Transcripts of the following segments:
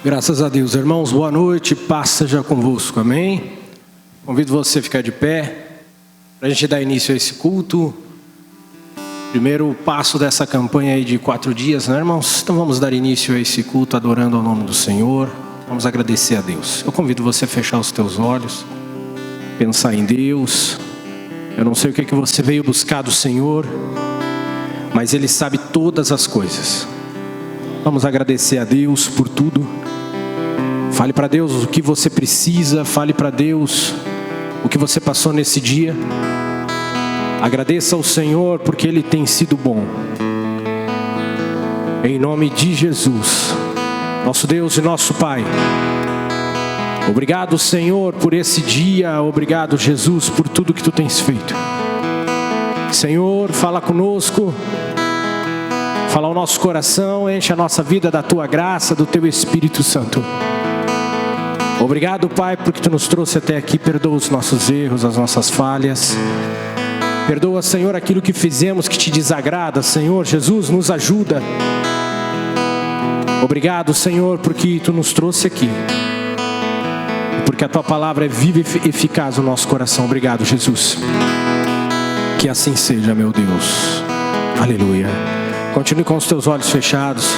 Graças a Deus. Irmãos, boa noite, paz seja convosco, amém? Convido você a ficar de pé, para a gente dar início a esse culto. Primeiro passo dessa campanha aí de 4 dias, né, irmãos? Então vamos dar início a esse culto adorando ao nome do Senhor. Vamos agradecer a Deus. Eu convido você a fechar os teus olhos, pensar em Deus. Eu não sei o que você veio buscar do Senhor, mas Ele sabe todas as coisas. Vamos agradecer a Deus por tudo. Fale para Deus o que você precisa, fale para Deus o que você passou nesse dia. Agradeça ao Senhor porque Ele tem sido bom. Em nome de Jesus, nosso Deus e nosso Pai. Obrigado, Senhor, por esse dia. Obrigado, Jesus, por tudo que Tu tens feito. Senhor, fala conosco. Fala ao nosso coração, enche a nossa vida da Tua graça, do Teu Espírito Santo. Obrigado, Pai, porque Tu nos trouxe até aqui. Perdoa os nossos erros, as nossas falhas. Perdoa, Senhor, aquilo que fizemos que Te desagrada. Senhor, Jesus, nos ajuda. Obrigado, Senhor, porque Tu nos trouxe aqui. Porque a Tua palavra é viva e eficaz no nosso coração. Obrigado, Jesus. Que assim seja, meu Deus. Aleluia. Continue com os teus olhos fechados.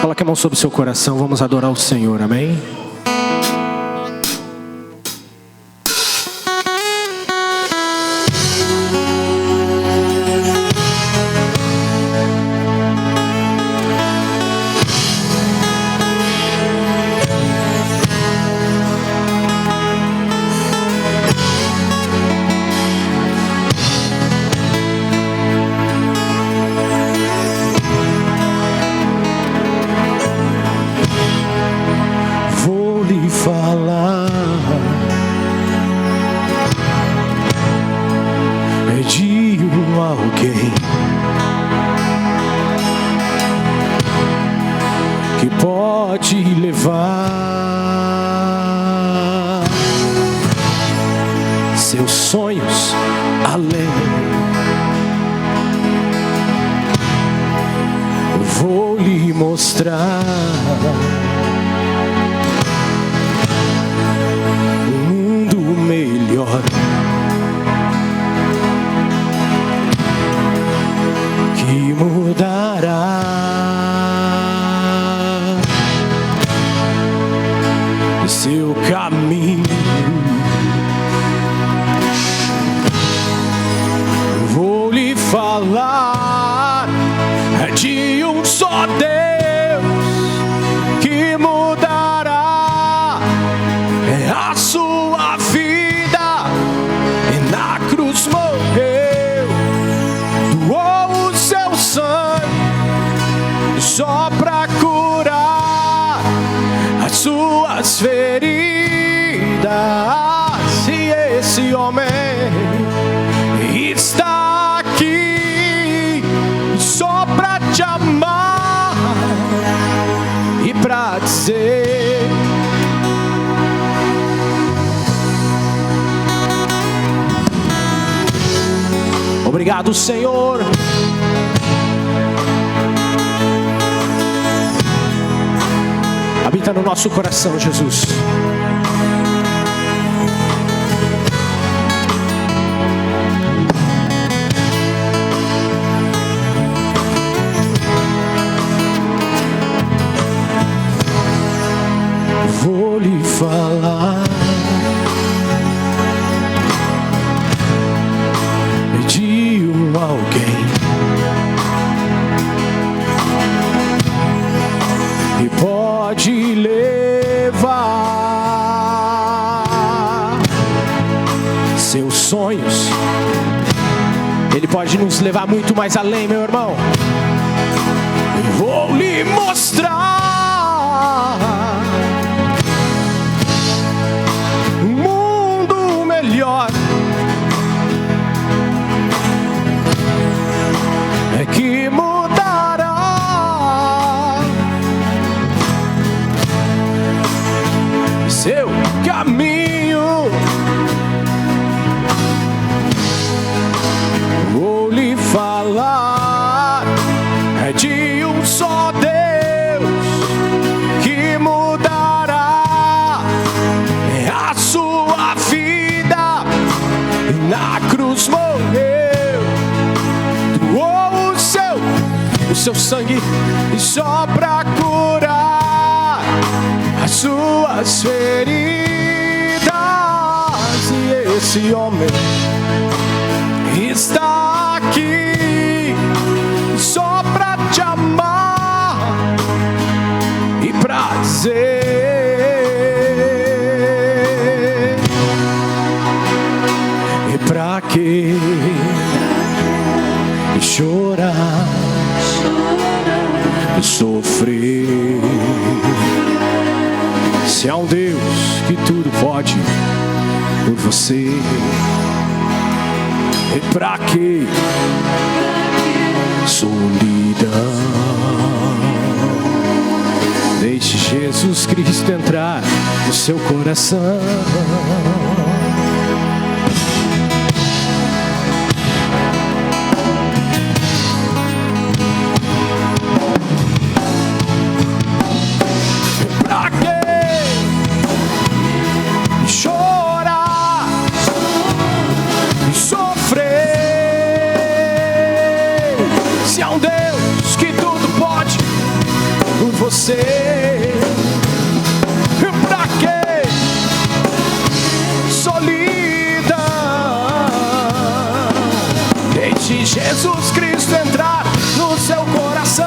Coloque a mão sobre o seu coração. Vamos adorar o Senhor, amém? Obrigado, Senhor. Habita no nosso coração, Jesus. Vou lhe falar de alguém e pode levar seus sonhos. Ele pode nos levar muito mais além, meu irmão. Vou lhe mostrar um mundo melhor. Que mudará seu caminho. Vou lhe falar de um só Deus que mudará seu sangue e só pra curar as suas feridas. E esse homem está aqui só pra te amar e prazer. E pra que chorar, sofrer, se há um Deus que tudo pode por você? E pra que solidão? Deixe Jesus Cristo entrar no seu coração. Você, pra que solidão? Deixe Jesus Cristo entrar no seu coração.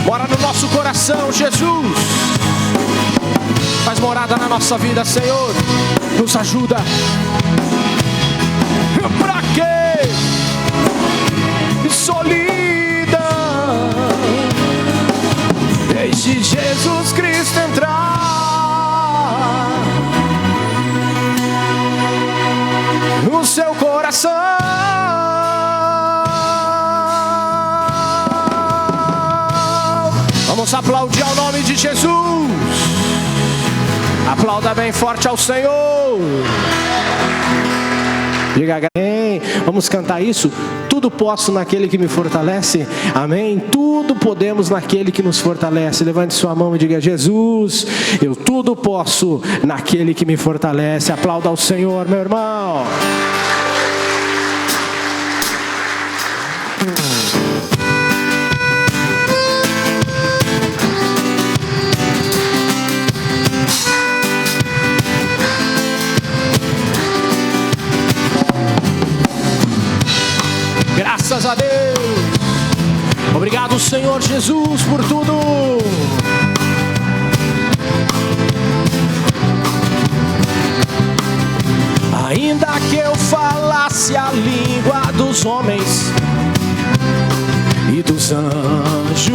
Mora no nosso coração, Jesus. Faz morada na nossa vida, Senhor. Nos ajuda. Pra que solidão? Deixe Jesus Cristo entrar no seu coração. Vamos aplaudir ao nome de Jesus. Aplauda bem forte ao Senhor. Diga amém. Vamos cantar isso. Tudo posso naquele que me fortalece. Amém. Tudo podemos naquele que nos fortalece. Levante sua mão e diga: Jesus, eu tudo posso naquele que me fortalece. Aplauda ao Senhor, meu irmão. Graças a Deus. Obrigado, Senhor Jesus, por tudo. Ainda que eu falasse a língua dos homens e dos anjos,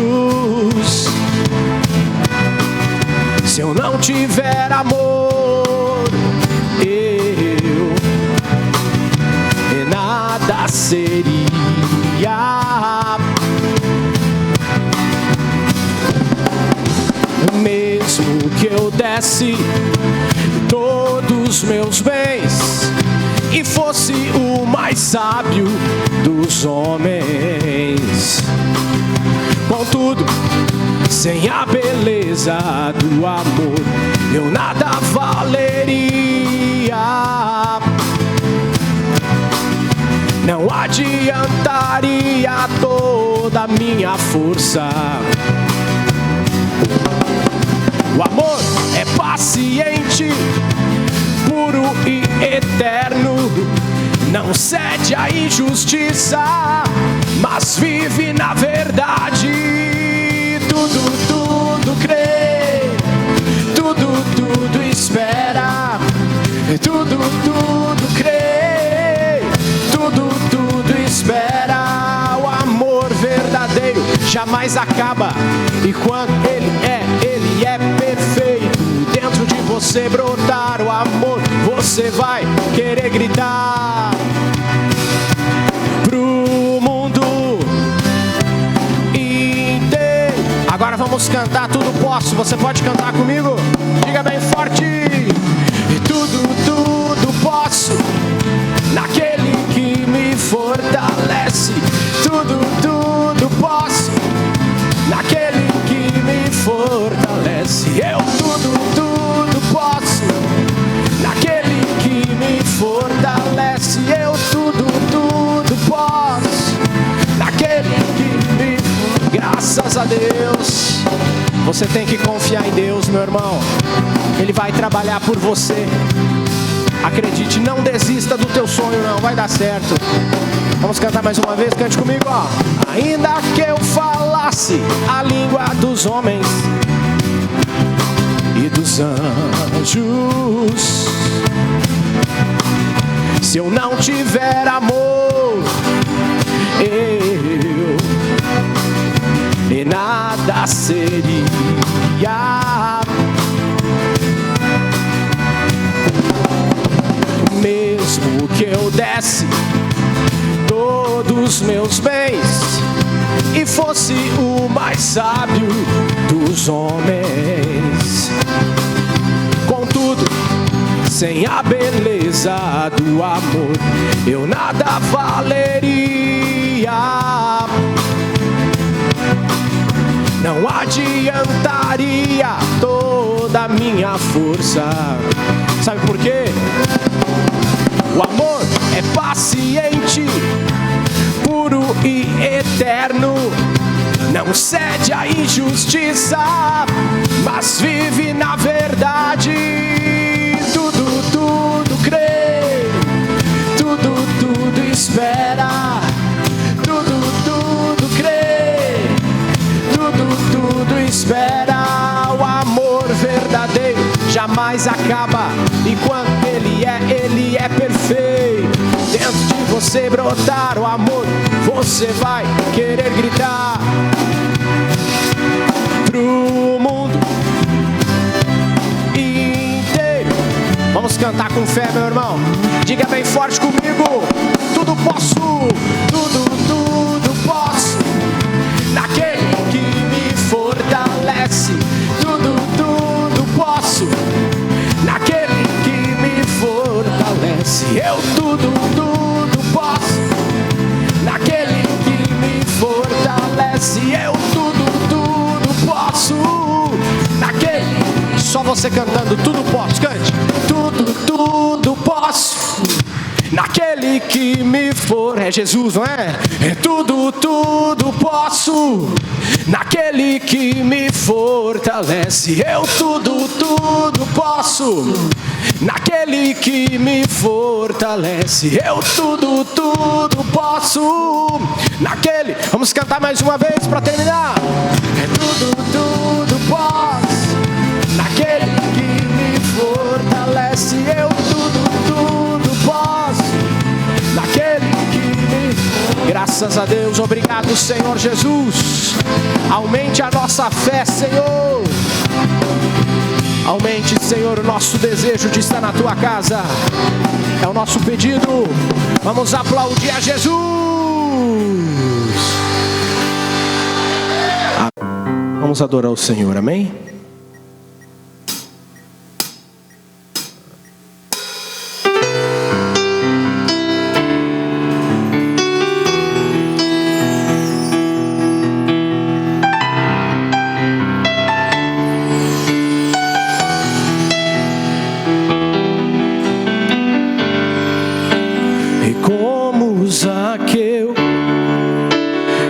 se eu não tiver amor, eu nada seria. Mesmo que eu desse todos meus bens e fosse o mais sábio dos homens, contudo, sem a beleza do amor, eu nada valeria. Não adiantaria toda a minha força. O amor é paciente, puro e eterno. Não cede à injustiça, mas vive na verdade. Tudo crê, tudo espera. Tudo crê, tudo espera. O amor verdadeiro jamais acaba. E quando ele é perfeito. Dentro de você brotar o amor, você vai querer gritar pro mundo inteiro. Agora vamos cantar Tudo Posso. Você pode cantar comigo? Diga bem forte. E tudo posso naquele que me fortalece. Tudo posso naquele que me fortalece. Eu tudo posso naquele que me fortalece. a Deus. Você tem que confiar em Deus, meu irmão. Ele vai trabalhar por você. Acredite, não desista do teu sonho, não, vai dar certo. Vamos cantar mais uma vez, cante comigo, ó. Ainda que eu falasse a língua dos homens e dos anjos, se eu não tiver amor, eu de nada seria. Mesmo que eu desse todos meus bens e fosse o mais sábio dos homens, contudo, sem a beleza do amor, eu nada valeria. Não adiantaria toda a minha força. Sabe por quê? O amor é paciente, puro e eterno. Não cede à injustiça, mas vive na verdade. Tudo crê, tudo espera. Tudo crê, tudo espera. O amor verdadeiro jamais acaba. Enquanto ele é perfeito. Dentro de você brotar o amor, você vai querer gritar pro mundo inteiro. Vamos cantar com fé, meu irmão. Diga bem forte comigo. Tudo posso, tudo posso naquele que me fortalece. Tudo posso naquele que me fortalece. Eu tudo posso naquele que me fortalece. Eu tudo posso naquele. Só você cantando, tudo posso, cante. Tudo posso naquele que me for. É Jesus, não é? É tudo posso naquele que me fortalece. Eu tudo posso naquele que me fortalece. Eu tudo posso naquele. Vamos cantar mais uma vez para terminar. É tudo posso naquele que me fortalece. Eu tudo posso naquele que me... Graças a Deus, obrigado, Senhor Jesus. Aumente a nossa fé, Senhor. Aumente, Senhor, o nosso desejo de estar na Tua casa. É o nosso pedido. Vamos aplaudir a Jesus. Vamos adorar o Senhor, amém?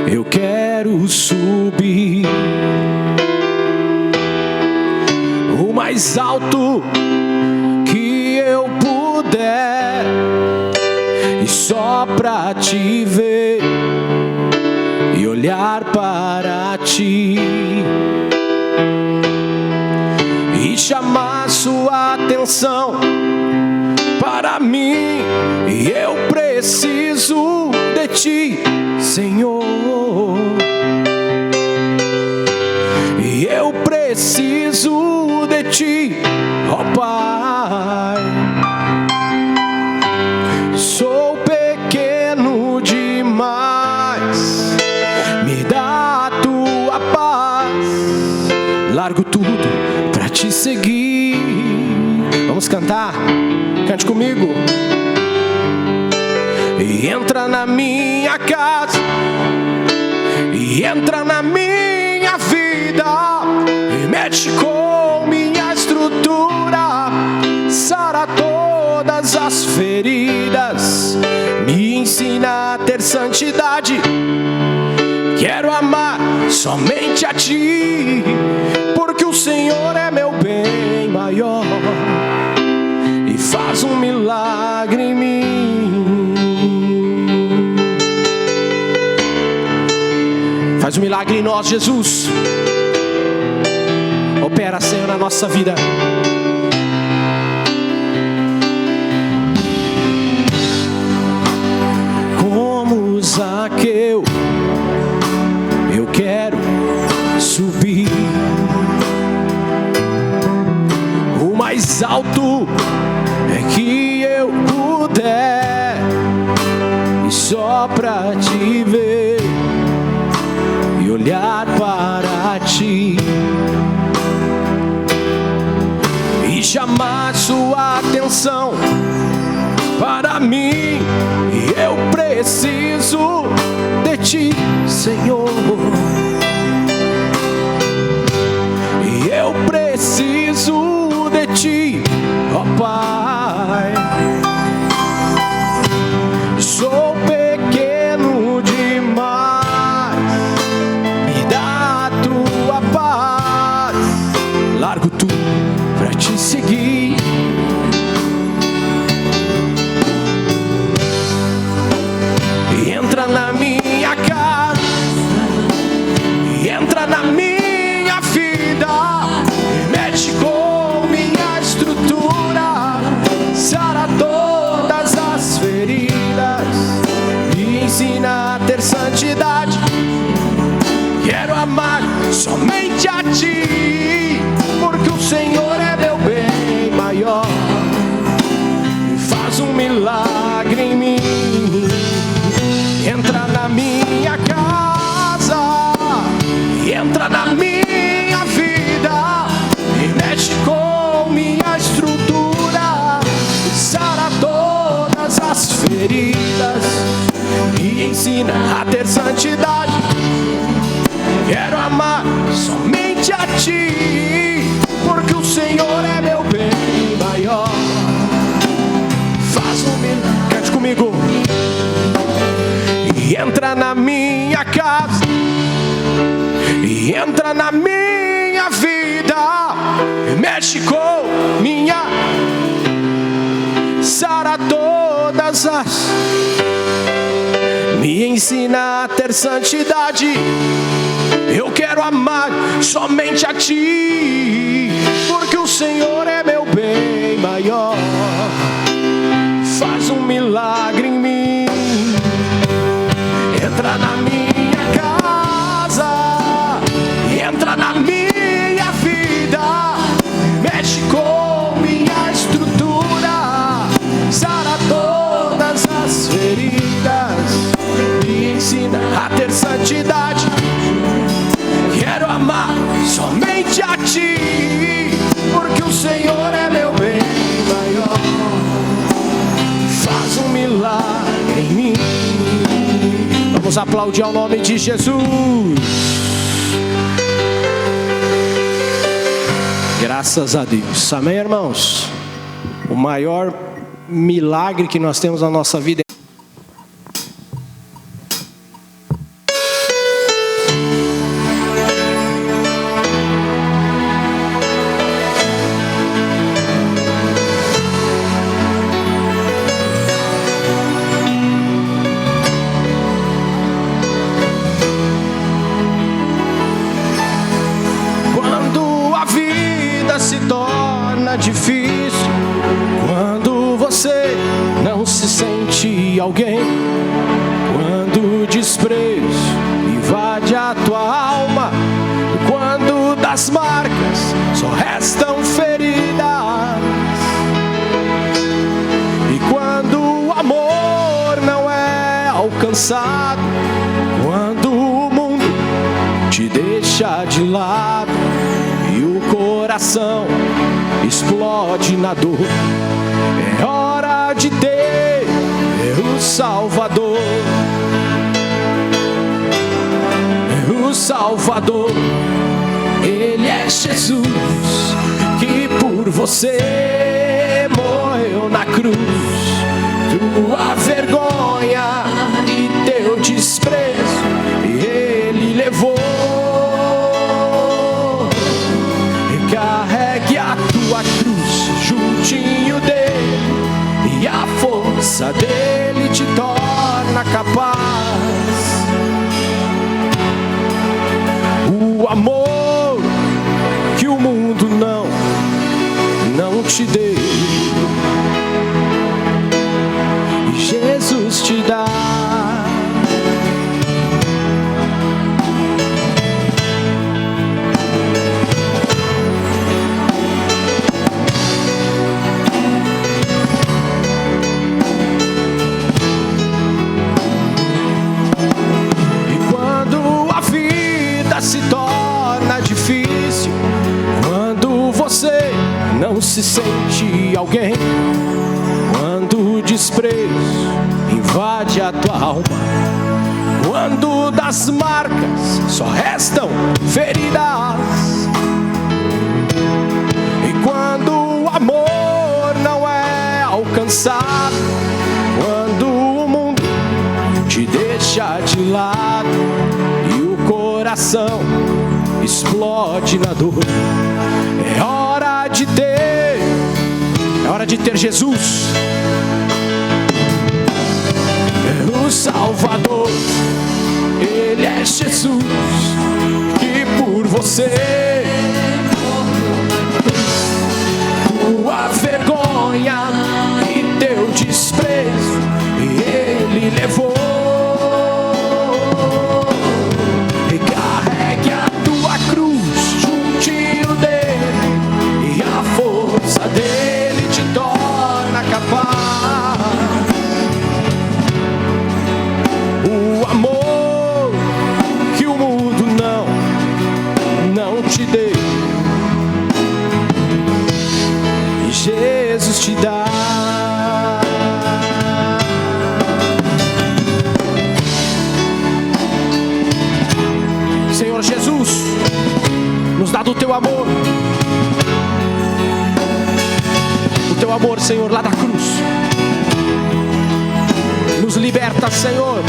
Eu quero subir o mais alto que eu puder, e só pra te ver e olhar para ti e chamar sua atenção para mim. E eu preciso de ti, Senhor. E eu preciso de ti, ó Pai. Sou pequeno demais, me dá a tua paz. Largo tudo pra te seguir. Vamos cantar? Cante comigo. E entra na minha casa, e entra na minha vida, e mexe com minha estrutura, sara todas as feridas, me ensina a ter santidade, Quero amar somente a Ti, porque o Senhor é meu bem maior e faz um milagre em mim. Faz um milagre em nós, Jesus. Opera, Senhor, na nossa vida. Como Zaqueu, eu quero subir o mais alto é que eu puder, e só pra Te ver e olhar para Ti e chamar Sua atenção para mim. E eu preciso de Ti, Senhor. E eu preciso de Ti, ó Pai. Sou pequeno demais, me dá a Tua paz. Largo tudo pra Te seguir. E entra na minha casa, e entra na minha vida, e mexe com minha estrutura, sara todas as feridas, me ensina a ter santidade. Quero amar somente a Ti, porque o Senhor é meu bem maior e faz um milagre em mim. Entra na minha casa, e entra na minha vida, e mexe com minha estrutura, sara todas as feridas, me ensina a ter santidade. Quero amar somente a Ti, porque o Senhor é meu bem maior. Faz um milagre, cante comigo. E entra na minha casa, e entra na minha vida, e mexe com minha, sara todas as, me ensina a ter santidade. Eu quero amar somente a Ti, porque o Senhor é meu bem maior. Faz um milagre em mim. Entra na minha casa, entra na minha vida, mexe com minha estrutura, sara todas as feridas, me ensina a ter santidade. Quero amar somente a Ti, porque o Senhor é meu bem maior. Faz um milagre em mim. Vamos aplaudir ao nome de Jesus. Graças a Deus. Amém, irmãos? O maior milagre que nós temos na nossa vida é difícil, quando você não se sente alguém, quando o desprezo invade a tua alma, quando das marcas só restam feridas, e quando o amor não é alcançado, quando o mundo te deixa de lado e o coração explode na dor, é hora de ter o Salvador. O Salvador, Ele é Jesus, que por você morreu na cruz. Tua vergonha e teu desprezo Ele não se sente alguém quando o desprezo invade a tua alma, quando das marcas só restam feridas, e quando o amor não é alcançado, quando o mundo te deixa de lado e o coração explode na dor. É hora de ter Jesus, o Salvador. Ele é Jesus que por você tua vergonha e teu desprezo Ele levou. E carregue a tua cruz juntinho dele, e a força dele te torna capaz. O amor que o mundo não te deu, Jesus te dá. Senhor Jesus, nos dá do teu amor, o teu amor, Senhor, lá da cruz. Nos liberta, Senhor.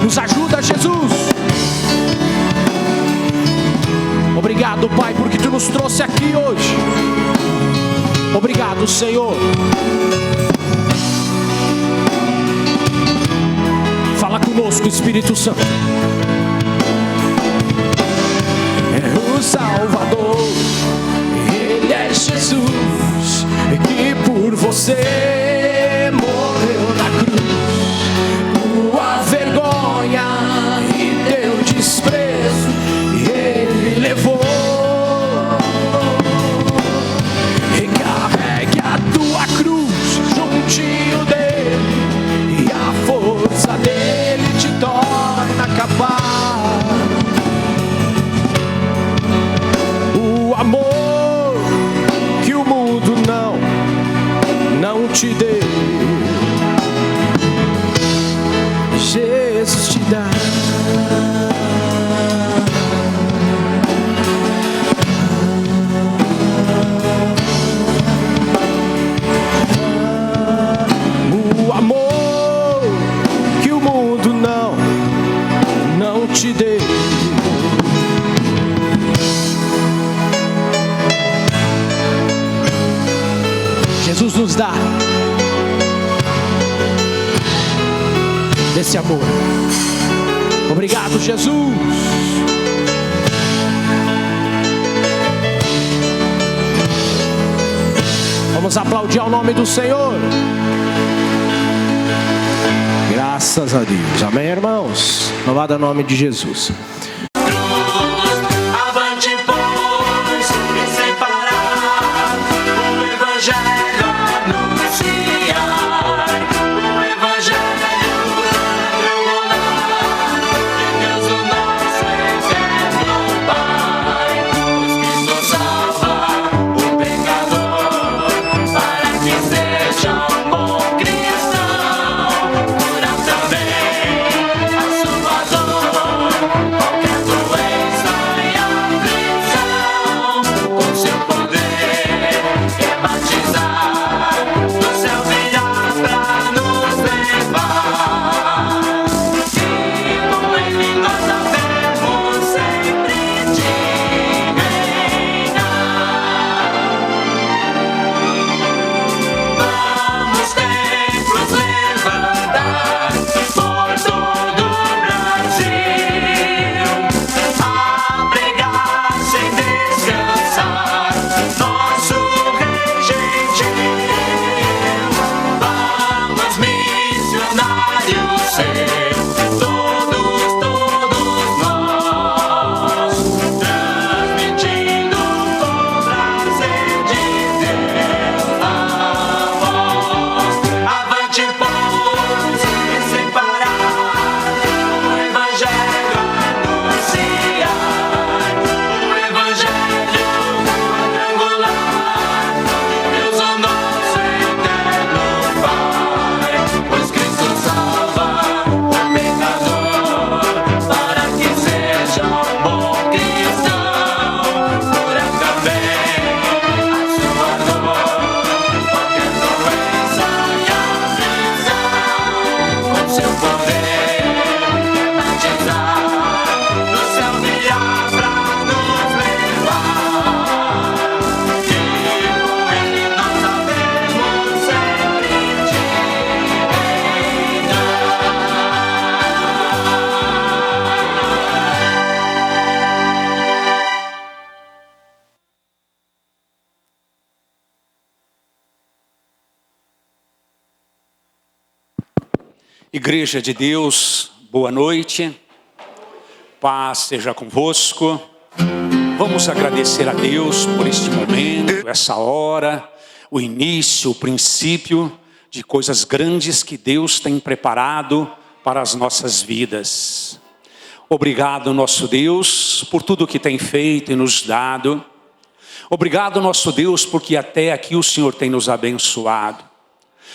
Nos ajuda, Jesus. Obrigado, Pai, porque Tu nos trouxe aqui hoje. Obrigado, Senhor. Fala conosco, Espírito Santo. É o Salvador, Ele é Jesus, que por você morreu na cruz. Tua vergonha e teu desprezo Ele levou. Recarregue a tua cruz juntinho dele, e a força dele te torna capaz. O amor que o mundo não te deu, Jesus te dá. O amor que o mundo não te deu, Jesus nos dá desse amor. Obrigado, Jesus. Vamos aplaudir ao nome do Senhor. Graças a Deus. Amém, irmãos? Louvado é o nome de Jesus. Qualquer seu poder batizar, do céu virá pra nos levar, e com ele nós havemos sempre de reinar. Igreja de Deus, boa noite, paz seja convosco. Vamos agradecer a Deus por este momento, essa hora, o início, o princípio de coisas grandes que Deus tem preparado para as nossas vidas. Obrigado, nosso Deus, por tudo que tem feito e nos dado. Obrigado, nosso Deus, porque até aqui o Senhor tem nos abençoado.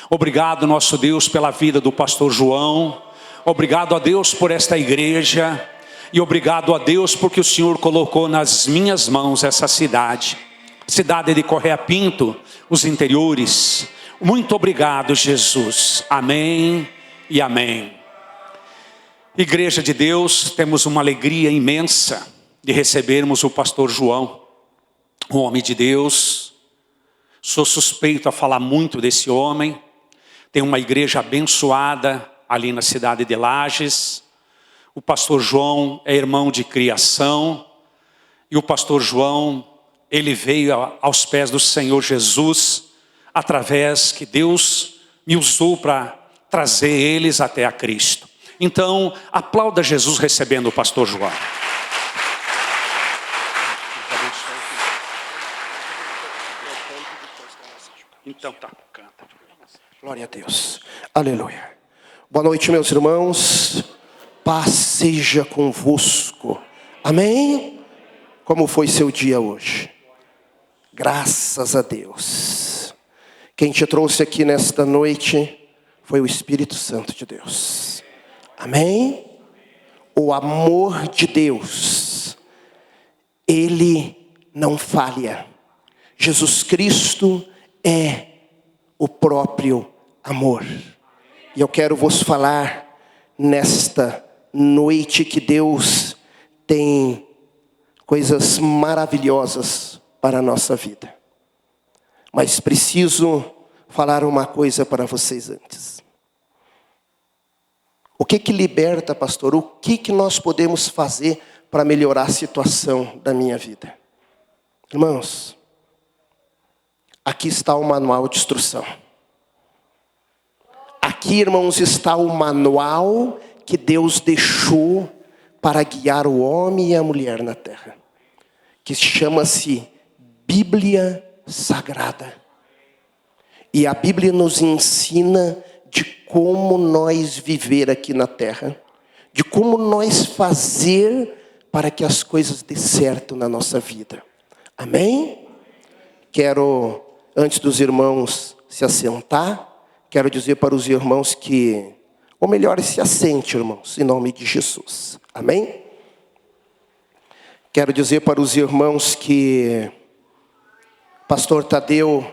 Obrigado, nosso Deus, pela vida do pastor João. Obrigado a Deus por esta igreja. E obrigado a Deus porque o Senhor colocou nas minhas mãos essa cidade. Cidade de Correia Pinto, os interiores. Muito obrigado, Jesus. Amém e amém. Igreja de Deus, temos uma alegria imensa de recebermos o pastor João, um homem de Deus. Sou suspeito a falar muito desse homem. Tem uma igreja abençoada ali na cidade de Lages. O pastor João é irmão de criação. E o pastor João, ele veio aos pés do Senhor Jesus, através que Deus me usou para trazer eles até a Cristo. Então, aplauda Jesus recebendo o pastor João. Então tá, canta. Glória a Deus. Aleluia. Boa noite, meus irmãos. Paz seja convosco. Amém? Como foi seu dia hoje? Graças a Deus. Quem te trouxe aqui nesta noite foi o Espírito Santo de Deus. Amém? O amor de Deus, ele não falha. Jesus Cristo é o próprio amor. E eu quero vos falar nesta noite que Deus tem coisas maravilhosas para a nossa vida. Mas preciso falar uma coisa para vocês antes. O que liberta, pastor? O que nós podemos fazer para melhorar a situação da minha vida? Irmãos, aqui está o manual de instrução. Aqui, irmãos, está o manual que Deus deixou para guiar o homem e a mulher na terra. Que chama-se Bíblia Sagrada. E a Bíblia nos ensina de como nós viver aqui na terra. De como nós fazer para que as coisas dê certo na nossa vida. Amém? Quero, antes dos irmãos se assentar, quero dizer para os irmãos que, ou melhor, se assente, irmãos, em nome de Jesus. Amém? Quero dizer para os irmãos que pastor Tadeu,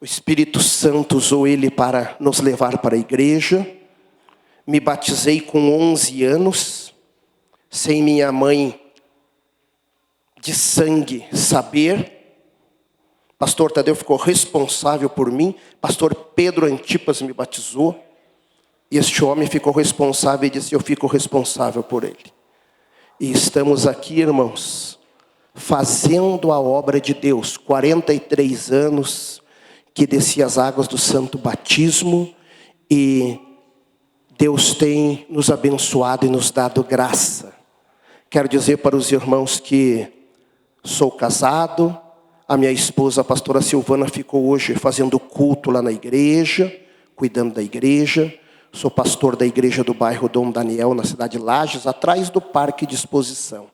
o Espírito Santo usou ele para nos levar para a igreja. Me batizei com 11 anos, sem minha mãe de sangue saber. Pastor Tadeu ficou responsável por mim. Pastor Pedro Antipas me batizou. E este homem ficou responsável e disse: eu fico responsável por ele. E estamos aqui, irmãos, fazendo a obra de Deus. 43 anos que desci as águas do santo batismo. E Deus tem nos abençoado e nos dado graça. Quero dizer para os irmãos que sou casado. A minha esposa, a pastora Silvana, ficou hoje fazendo culto lá na igreja, cuidando da igreja. Sou pastor da igreja do bairro Dom Daniel, na cidade de Lages, atrás do Parque de Exposição.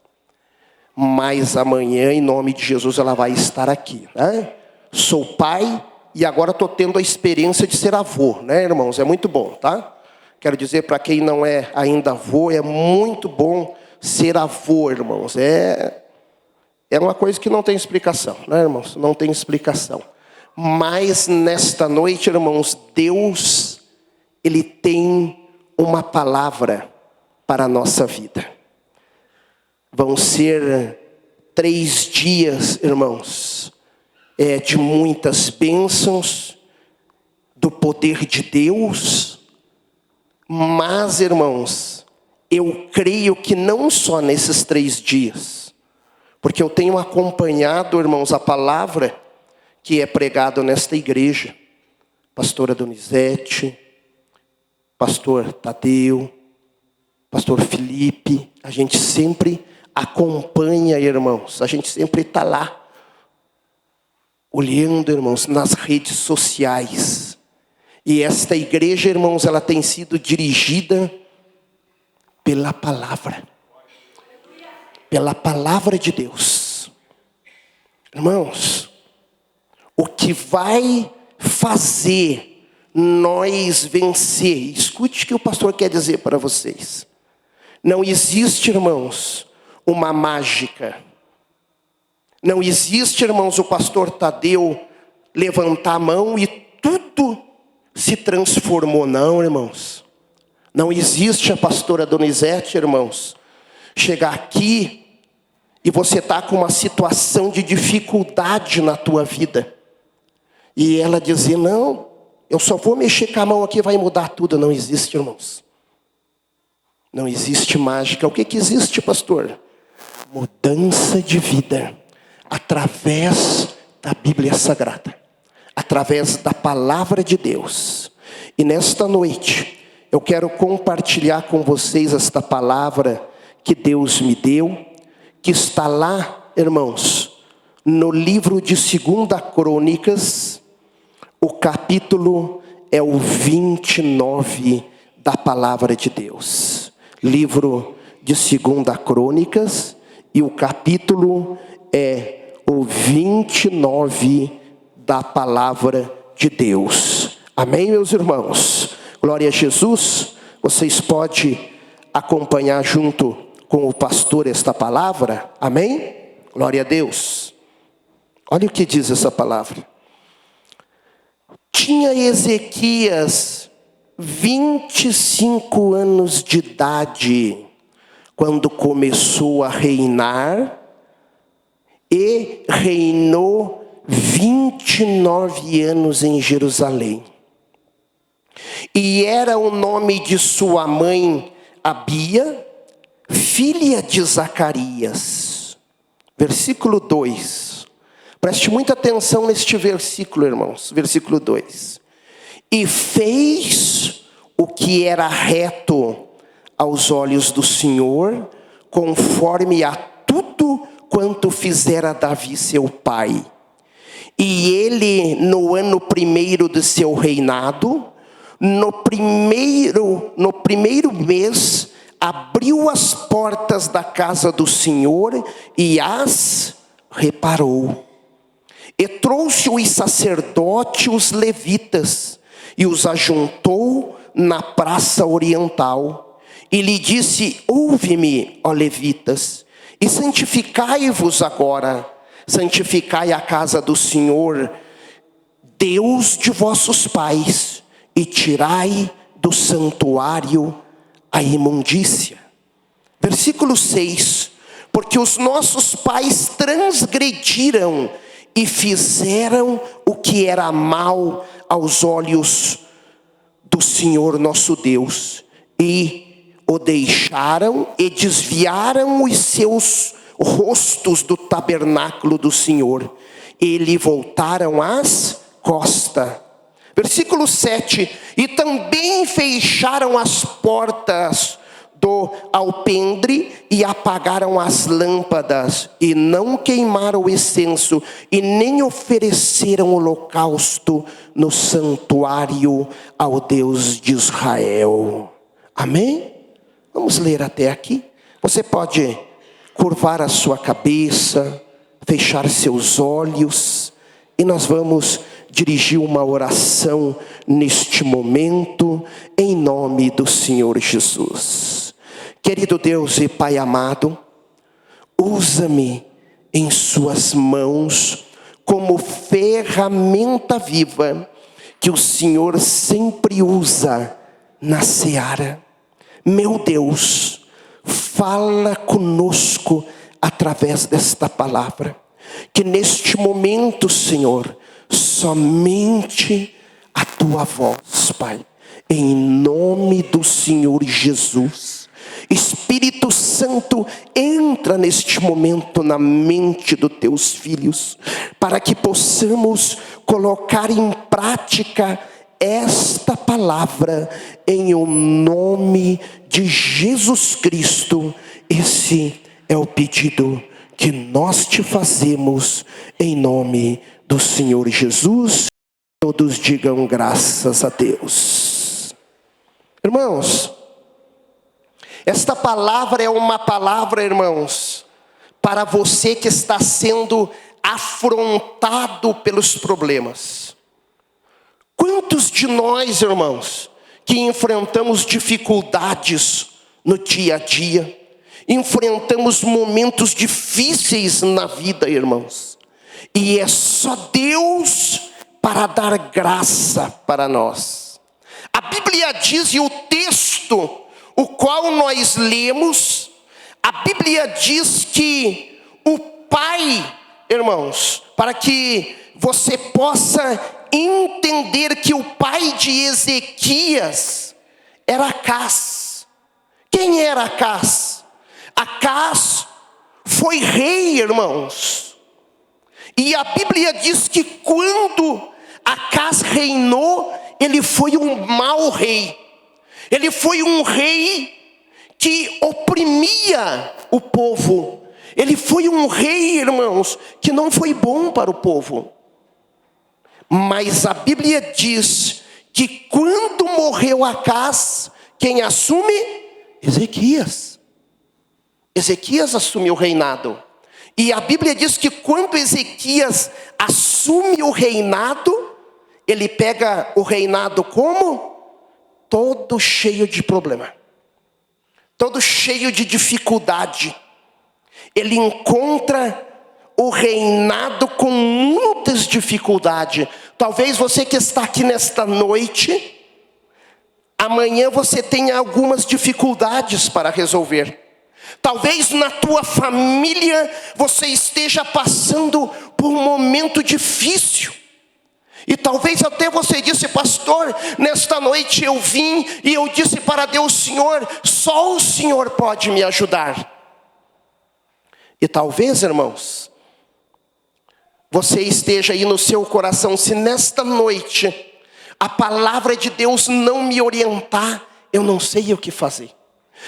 Mas amanhã, em nome de Jesus, ela vai estar aqui, né? Sou pai e agora estou tendo a experiência de ser avô, né, irmãos? É muito bom, tá? Quero dizer para quem não é ainda avô, é muito bom ser avô, irmãos. É uma coisa que não tem explicação, né, irmãos? Não tem explicação. Mas nesta noite, irmãos, Deus, Ele tem uma palavra para a nossa vida. Vão ser 3 dias, irmãos, de muitas bênçãos, do poder de Deus. Mas, irmãos, eu creio que não só nesses 3 dias, porque eu tenho acompanhado, irmãos, a palavra que é pregada nesta igreja. Pastora Donizete, pastor Tadeu, pastor Felipe, a gente sempre acompanha, irmãos, a gente sempre está lá, olhando, irmãos, nas redes sociais. E esta igreja, irmãos, ela tem sido dirigida pela palavra de Deus. Irmãos, o que vai fazer nós vencer, escute o que o pastor quer dizer para vocês. Não existe, irmãos, uma mágica. Não existe, irmãos, o pastor Tadeu levantar a mão e tudo se transformou. Não, irmãos. Não existe a pastora Donizete, irmãos, chegar aqui e você está com uma situação de dificuldade na tua vida. E ela dizer, não, eu só vou mexer com a mão aqui e vai mudar tudo. Não existe, irmãos. Não existe mágica. O que existe, pastor? Mudança de vida. Através da Bíblia Sagrada. Através da palavra de Deus. E nesta noite, eu quero compartilhar com vocês esta palavra que Deus me deu. Que está lá, irmãos, no livro de 2 Crônicas. O capítulo é o 29 da palavra de Deus. Livro de 2 Crônicas. E o capítulo é o 29 da palavra de Deus. Amém, meus irmãos? Glória a Jesus. Vocês podem acompanhar junto com o pastor esta palavra? Amém? Glória a Deus. Olha o que diz essa palavra. Tinha Ezequias 25 anos de idade quando começou a reinar, e reinou 29 anos em Jerusalém. E era o nome de sua mãe Abia, filha de Zacarias. Versículo 2. Preste muita atenção neste versículo, irmãos. Versículo 2. E fez o que era reto aos olhos do Senhor, conforme a tudo quanto fizera Davi seu pai. E ele, no ano 1º de seu reinado, no primeiro mês, abriu as portas da casa do Senhor e as reparou. E trouxe os sacerdotes, os levitas, e os ajuntou na praça oriental. E lhe disse, ouve-me, ó levitas, e santificai-vos agora, santificai a casa do Senhor, Deus de vossos pais, e tirai do santuário a imundícia. Versículo 6. Porque os nossos pais transgrediram e fizeram o que era mal aos olhos do Senhor nosso Deus, e o deixaram e desviaram os seus rostos do tabernáculo do Senhor, e lhe voltaram as costas. Versículo 7. E também fecharam as portas do alpendre e apagaram as lâmpadas, e não queimaram o incenso, e nem ofereceram holocausto no santuário ao Deus de Israel. Amém? Vamos ler até aqui. Você pode curvar a sua cabeça, fechar seus olhos, e nós vamos dirigir uma oração neste momento, em nome do Senhor Jesus. Querido Deus e Pai amado, usa-me em suas mãos como ferramenta viva que o Senhor sempre usa na seara. meu Deus, fala conosco através desta palavra. Que neste momento, Senhor, somente a tua voz, Pai, em nome do Senhor Jesus. Espírito Santo, entra neste momento na mente dos teus filhos, para que possamos colocar em prática esta palavra, em o nome de Jesus Cristo. Esse é o pedido que nós te fazemos, em nome do Senhor Jesus. Todos digam graças a Deus. Irmãos, esta palavra é uma palavra, irmãos, para você que está sendo afrontado pelos problemas. Quantos de nós, irmãos, que enfrentamos dificuldades no dia a dia, enfrentamos momentos difíceis na vida, irmãos, e é só Deus para dar graça para nós. A Bíblia diz, e o texto o qual nós lemos, a Bíblia diz que o pai, irmãos, para que você possa entender que o pai de Ezequias era Acás. Quem era Acás? Acás foi rei, irmãos. E a Bíblia diz que quando Acás reinou, ele foi um mau rei. Ele foi um rei que oprimia o povo. Ele foi um rei, irmãos, que não foi bom para o povo. Mas a Bíblia diz que quando morreu Acás, quem assume? Ezequias. Ezequias assumiu o reinado. E a Bíblia diz que quando Ezequias assume o reinado, ele pega o reinado como? Todo cheio de problema, todo cheio de dificuldade. Ele encontra o reinado com muitas dificuldades. Talvez você que está aqui nesta noite, amanhã você tenha algumas dificuldades para resolver. Talvez na tua família você esteja passando por um momento difícil. E talvez até você disse: pastor, nesta noite eu vim e eu disse para Deus: Senhor, só o Senhor pode me ajudar. E talvez, irmãos, você esteja aí no seu coração: se nesta noite a palavra de Deus não me orientar, eu não sei o que fazer.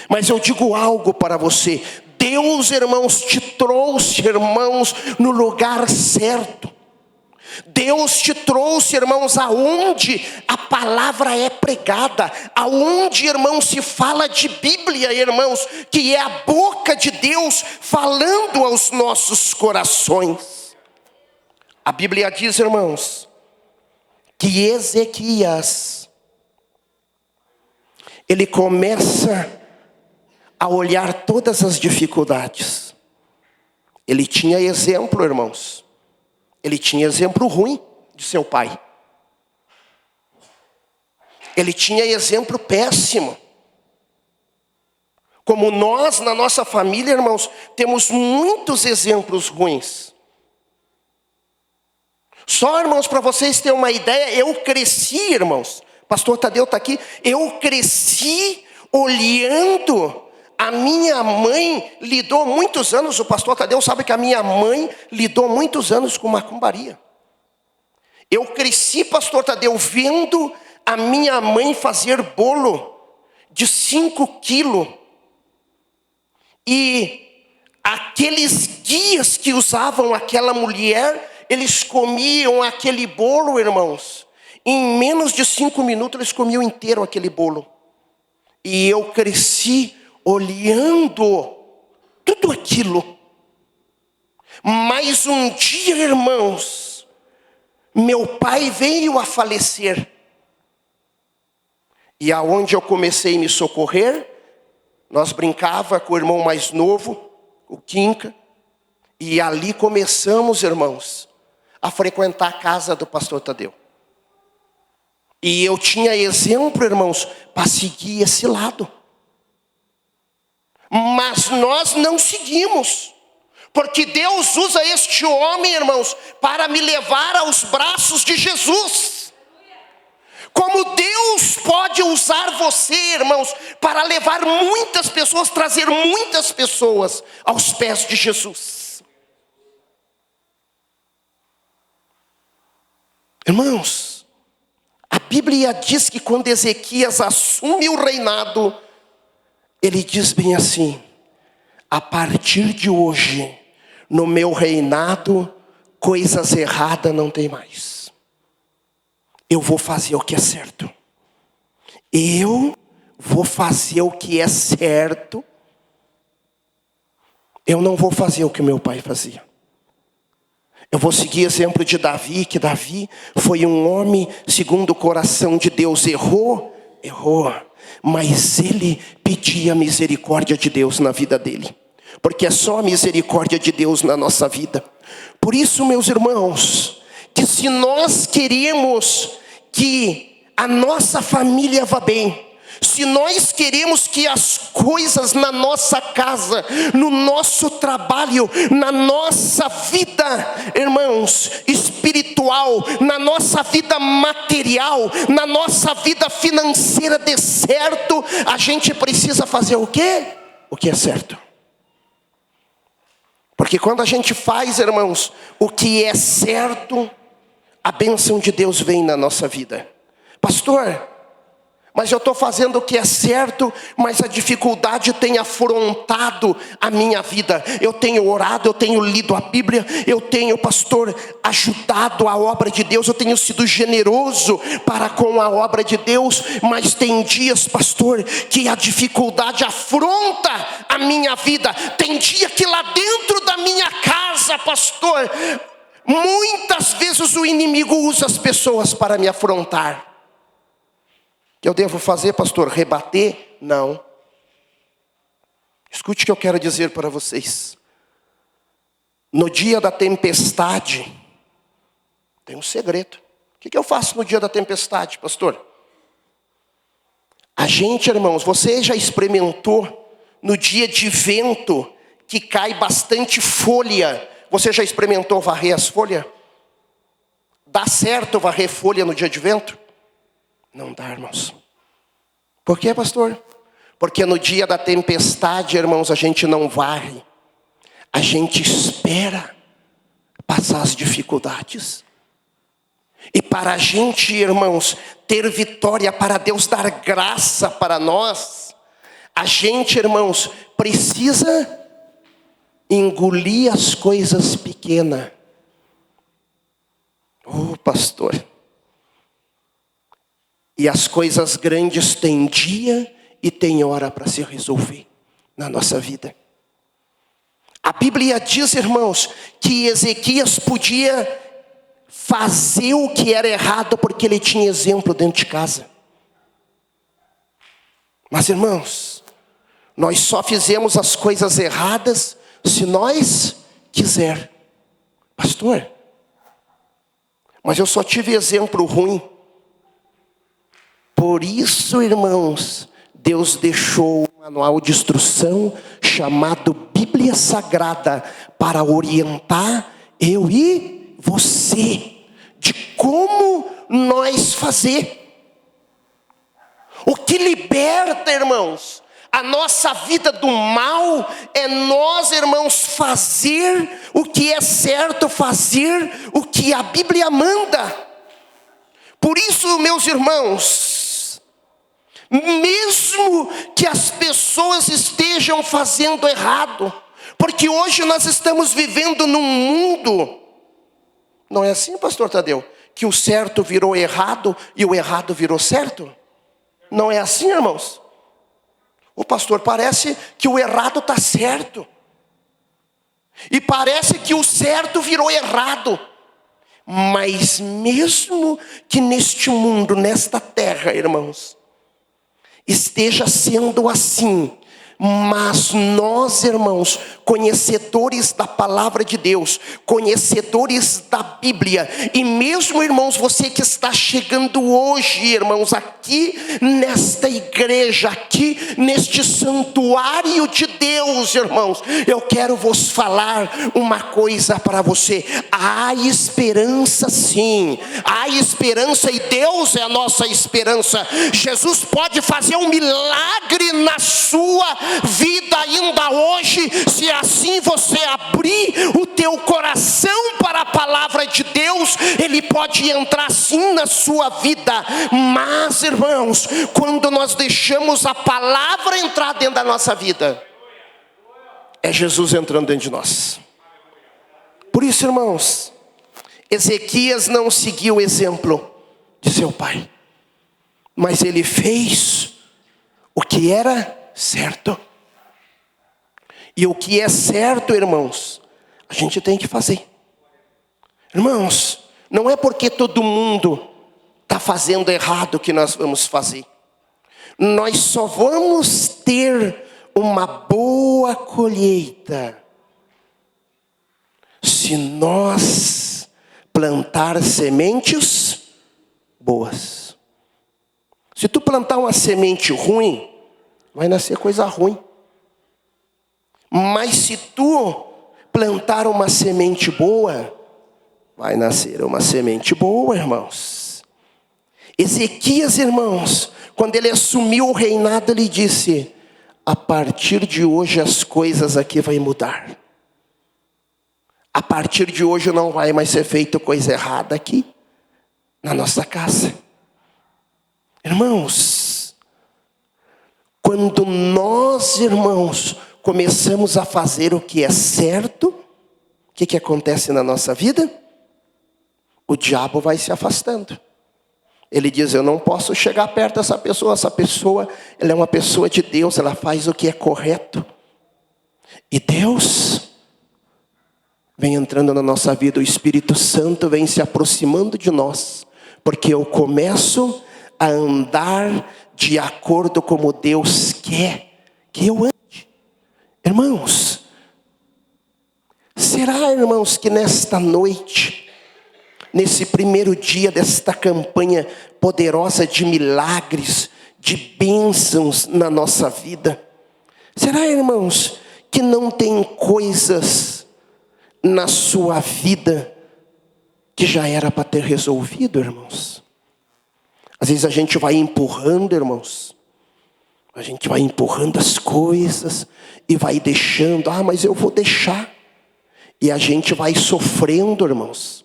Mas eu digo algo para você: Deus, irmãos, te trouxe, irmãos, no lugar certo. Deus te trouxe, irmãos, aonde a palavra é pregada, aonde, irmãos, se fala de Bíblia, irmãos, que é a boca de Deus falando aos nossos corações. A Bíblia diz, irmãos, que Ezequias, ele começa a olhar todas as dificuldades. Ele tinha exemplo, irmãos. Ele tinha exemplo ruim de seu pai. Ele tinha exemplo péssimo. Como nós, na nossa família, irmãos, temos muitos exemplos ruins. Só, irmãos, para vocês terem uma ideia, eu cresci, irmãos. Pastor Tadeu está aqui. Eu cresci olhando. A minha mãe lidou muitos anos, o pastor Tadeu sabe que a minha mãe lidou muitos anos com macumbaria. Eu cresci, pastor Tadeu, vendo a minha mãe fazer bolo de 5 quilos. E aqueles guias que usavam aquela mulher, eles comiam aquele bolo, irmãos. Em menos de 5 minutos eles comiam inteiro aquele bolo. E eu cresci olhando tudo aquilo. Mas um dia, irmãos, meu pai veio a falecer. E aonde eu comecei a me socorrer, nós brincava com o irmão mais novo, o Quinca. E ali começamos, irmãos, a frequentar a casa do pastor Tadeu. E eu tinha exemplo, irmãos, para seguir esse lado. Mas nós não seguimos. Porque Deus usa este homem, irmãos, para me levar aos braços de Jesus. Como Deus pode usar você, irmãos, para levar muitas pessoas, trazer muitas pessoas aos pés de Jesus. Irmãos, a Bíblia diz que quando Ezequias assume o reinado, ele diz bem assim: a partir de hoje, no meu reinado, coisas erradas não tem mais. Eu vou fazer o que é certo. Eu vou fazer o que é certo. Eu não vou fazer o que meu pai fazia. Eu vou seguir o exemplo de Davi, que Davi foi um homem segundo o coração de Deus. Errou, mas ele pedia a misericórdia de Deus na vida dele. Porque é só a misericórdia de Deus na nossa vida. Por isso, meus irmãos, que se nós queremos que a nossa família vá bem, se nós queremos que as coisas na nossa casa, no nosso trabalho, na nossa vida, irmãos, espiritual, na nossa vida material, na nossa vida financeira dê certo, a gente precisa fazer o quê? O que é certo. Porque quando a gente faz, irmãos, o que é certo, a bênção de Deus vem na nossa vida. Pastor, mas eu estou fazendo o que é certo, mas a dificuldade tem afrontado a minha vida. Eu tenho orado, eu tenho lido a Bíblia, eu tenho, pastor, ajudado a obra de Deus, eu tenho sido generoso para com a obra de Deus, mas tem dias, pastor, que a dificuldade afronta a minha vida. Tem dia que lá dentro da minha casa, pastor, muitas vezes o inimigo usa as pessoas para me afrontar. Eu devo fazer, pastor, rebater? Não. Escute o que eu quero dizer para vocês. No dia da tempestade, tem um segredo. O que eu faço no dia da tempestade, pastor? A gente, irmãos, você já experimentou no dia de vento, que cai bastante folha, você já experimentou varrer as folhas? Dá certo varrer folha no dia de vento? Não dá, irmãos. Por quê, pastor? Porque no dia da tempestade, irmãos, a gente não varre. A gente espera passar as dificuldades. E para a gente, irmãos, ter vitória, para Deus dar graça para nós, a gente, irmãos, precisa engolir as coisas pequenas. Oh, pastor. E as coisas grandes têm dia e tem hora para se resolver na nossa vida. A Bíblia diz, irmãos, que Ezequias podia fazer o que era errado porque ele tinha exemplo dentro de casa. Mas, irmãos, nós só fizemos as coisas erradas se nós quiser. Pastor, mas eu só tive exemplo ruim. Por isso, irmãos, Deus deixou um manual de instrução chamado Bíblia Sagrada para orientar eu e você de como nós fazer. O que liberta, irmãos, a nossa vida do mal é nós, irmãos, fazer o que é certo, fazer o que a Bíblia manda. Por isso, meus irmãos, mesmo que as pessoas estejam fazendo errado, porque hoje nós estamos vivendo num mundo, não é assim, pastor Tadeu, que o certo virou errado e o errado virou certo? Não é assim, irmãos? O pastor, parece que o errado está certo, e parece que o certo virou errado. Mas mesmo que neste mundo, nesta terra, irmãos, esteja sendo assim, Mas nós, irmãos, conhecedores da palavra de Deus, conhecedores da Bíblia, e mesmo, irmãos, você que está chegando hoje, irmãos, aqui nesta igreja, aqui neste santuário de Deus, irmãos, eu quero vos falar uma coisa para você: há esperança sim, há esperança, e Deus é a nossa esperança. Jesus pode fazer um milagre na sua vida ainda hoje, se assim você abrir o teu coração para a palavra de Deus. Ele pode entrar sim na sua vida. Mas, irmãos, quando nós deixamos a palavra entrar dentro da nossa vida, é Jesus entrando dentro de nós. Por isso, irmãos, Ezequias não seguiu o exemplo de seu pai, mas ele fez o que era certo. E o que é certo, irmãos, a gente tem que fazer. Irmãos, não é porque todo mundo está fazendo errado que nós vamos fazer. Nós só vamos ter uma boa colheita se nós plantar sementes boas. Se tu plantar uma semente ruim, vai nascer coisa ruim. Mas se tu plantar uma semente boa, vai nascer uma semente boa, irmãos. Ezequias, irmãos, quando ele assumiu o reinado, ele disse: a partir de hoje as coisas aqui vão mudar. A partir de hoje não vai mais ser feita coisa errada aqui na nossa casa. Irmãos, quando nós, irmãos, começamos a fazer o que é certo, o que acontece na nossa vida? O diabo vai se afastando. Ele diz: eu não posso chegar perto dessa pessoa. Essa pessoa, ela é uma pessoa de Deus, ela faz o que é correto. E Deus vem entrando na nossa vida, o Espírito Santo vem se aproximando de nós, porque eu começo a andar de acordo como Deus quer que eu ande. Irmãos, será, irmãos, que nesta noite, nesse primeiro dia desta campanha poderosa de milagres, de bênçãos na nossa vida, será, irmãos, que não tem coisas na sua vida que já era para ter resolvido, irmãos? Às vezes a gente vai empurrando, irmãos, a gente vai empurrando as coisas e vai deixando: mas eu vou deixar. E a gente vai sofrendo, irmãos.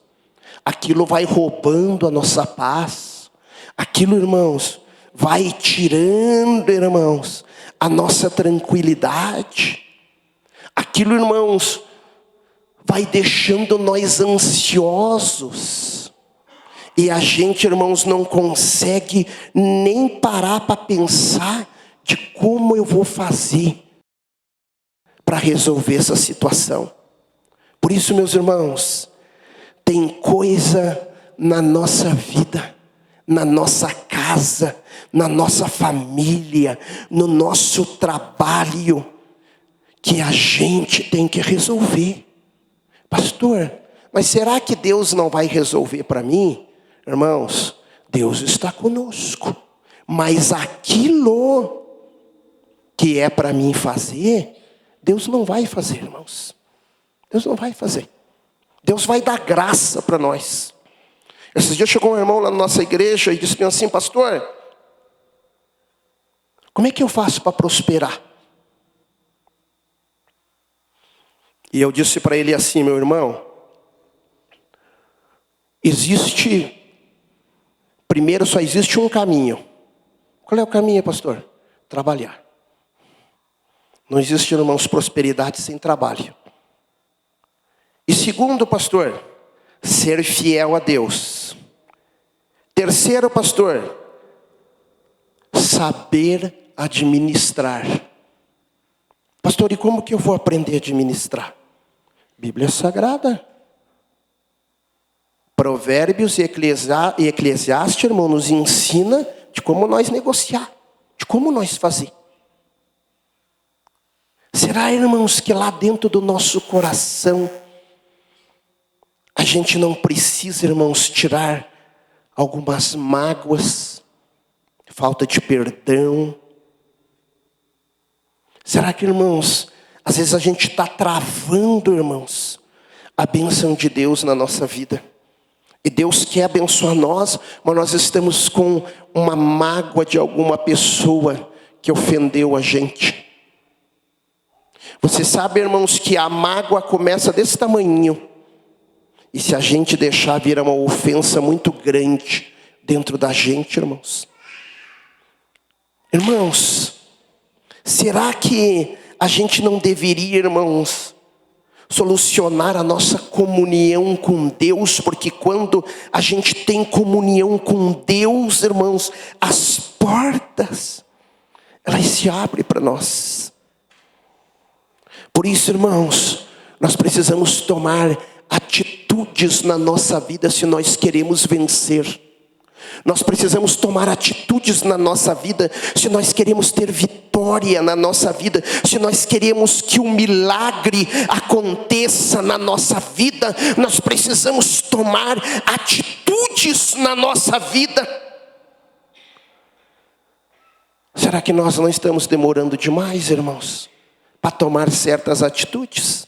Aquilo vai roubando a nossa paz. Aquilo, irmãos, vai tirando, irmãos, a nossa tranquilidade. Aquilo, irmãos, vai deixando nós ansiosos. E a gente, irmãos, não consegue nem parar para pensar de como eu vou fazer para resolver essa situação. Por isso, meus irmãos, tem coisa na nossa vida, na nossa casa, na nossa família, no nosso trabalho, que a gente tem que resolver. Pastor, mas será que Deus não vai resolver para mim? Irmãos, Deus está conosco, mas aquilo que é para mim fazer, Deus não vai fazer, irmãos. Deus não vai fazer. Deus vai dar graça para nós. Esses dias chegou um irmão lá na nossa igreja e disse assim: pastor, como é que eu faço para prosperar? E eu disse para ele assim: meu irmão, primeiro só existe um caminho. Qual é o caminho, pastor? Trabalhar. Não existe, irmãos, prosperidade sem trabalho. E segundo, pastor, ser fiel a Deus. Terceiro, pastor, saber administrar. Pastor, e como que eu vou aprender a administrar? Bíblia Sagrada. Provérbios e Eclesiastes, irmão, nos ensina de como nós negociar, de como nós fazer. Será, irmãos, que lá dentro do nosso coração, a gente não precisa, irmãos, tirar algumas mágoas, falta de perdão? Será que, irmãos, às vezes a gente está travando, irmãos, a bênção de Deus na nossa vida? E Deus quer abençoar nós, mas nós estamos com uma mágoa de alguma pessoa que ofendeu a gente. Você sabe, irmãos, que a mágoa começa desse tamanho. E se a gente deixar, vira uma ofensa muito grande dentro da gente, irmãos. Irmãos, será que a gente não deveria, irmãos, solucionar a nossa comunhão com Deus? Porque quando a gente tem comunhão com Deus, irmãos, as portas, elas se abrem para nós. Por isso, irmãos, nós precisamos tomar atitudes na nossa vida se nós queremos vencer. Nós precisamos tomar atitudes na nossa vida se nós queremos ter vitória na nossa vida, se nós queremos que um milagre aconteça na nossa vida. Nós precisamos tomar atitudes na nossa vida. Será que nós não estamos demorando demais, irmãos, para tomar certas atitudes?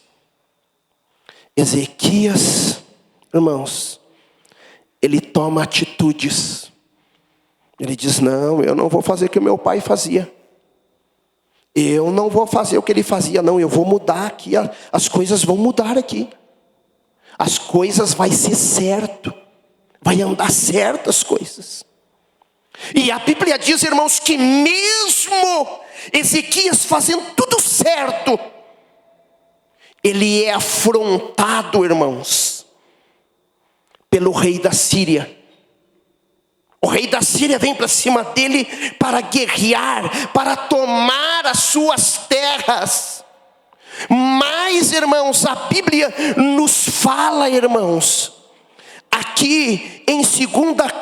Ezequias, irmãos, ele toma atitudes. Ele diz: não, eu não vou fazer o que meu pai fazia. Eu não vou fazer o que ele fazia, não. Eu vou mudar aqui, as coisas vão mudar aqui. As coisas vai ser certo. Vai andar certo as coisas. E a Bíblia diz, irmãos, que mesmo Ezequias fazendo tudo certo, ele é afrontado, irmãos, pelo rei da Síria. O rei da Síria vem para cima dele para guerrear, para tomar as suas terras. Mas, irmãos, a Bíblia nos fala, irmãos, aqui em 2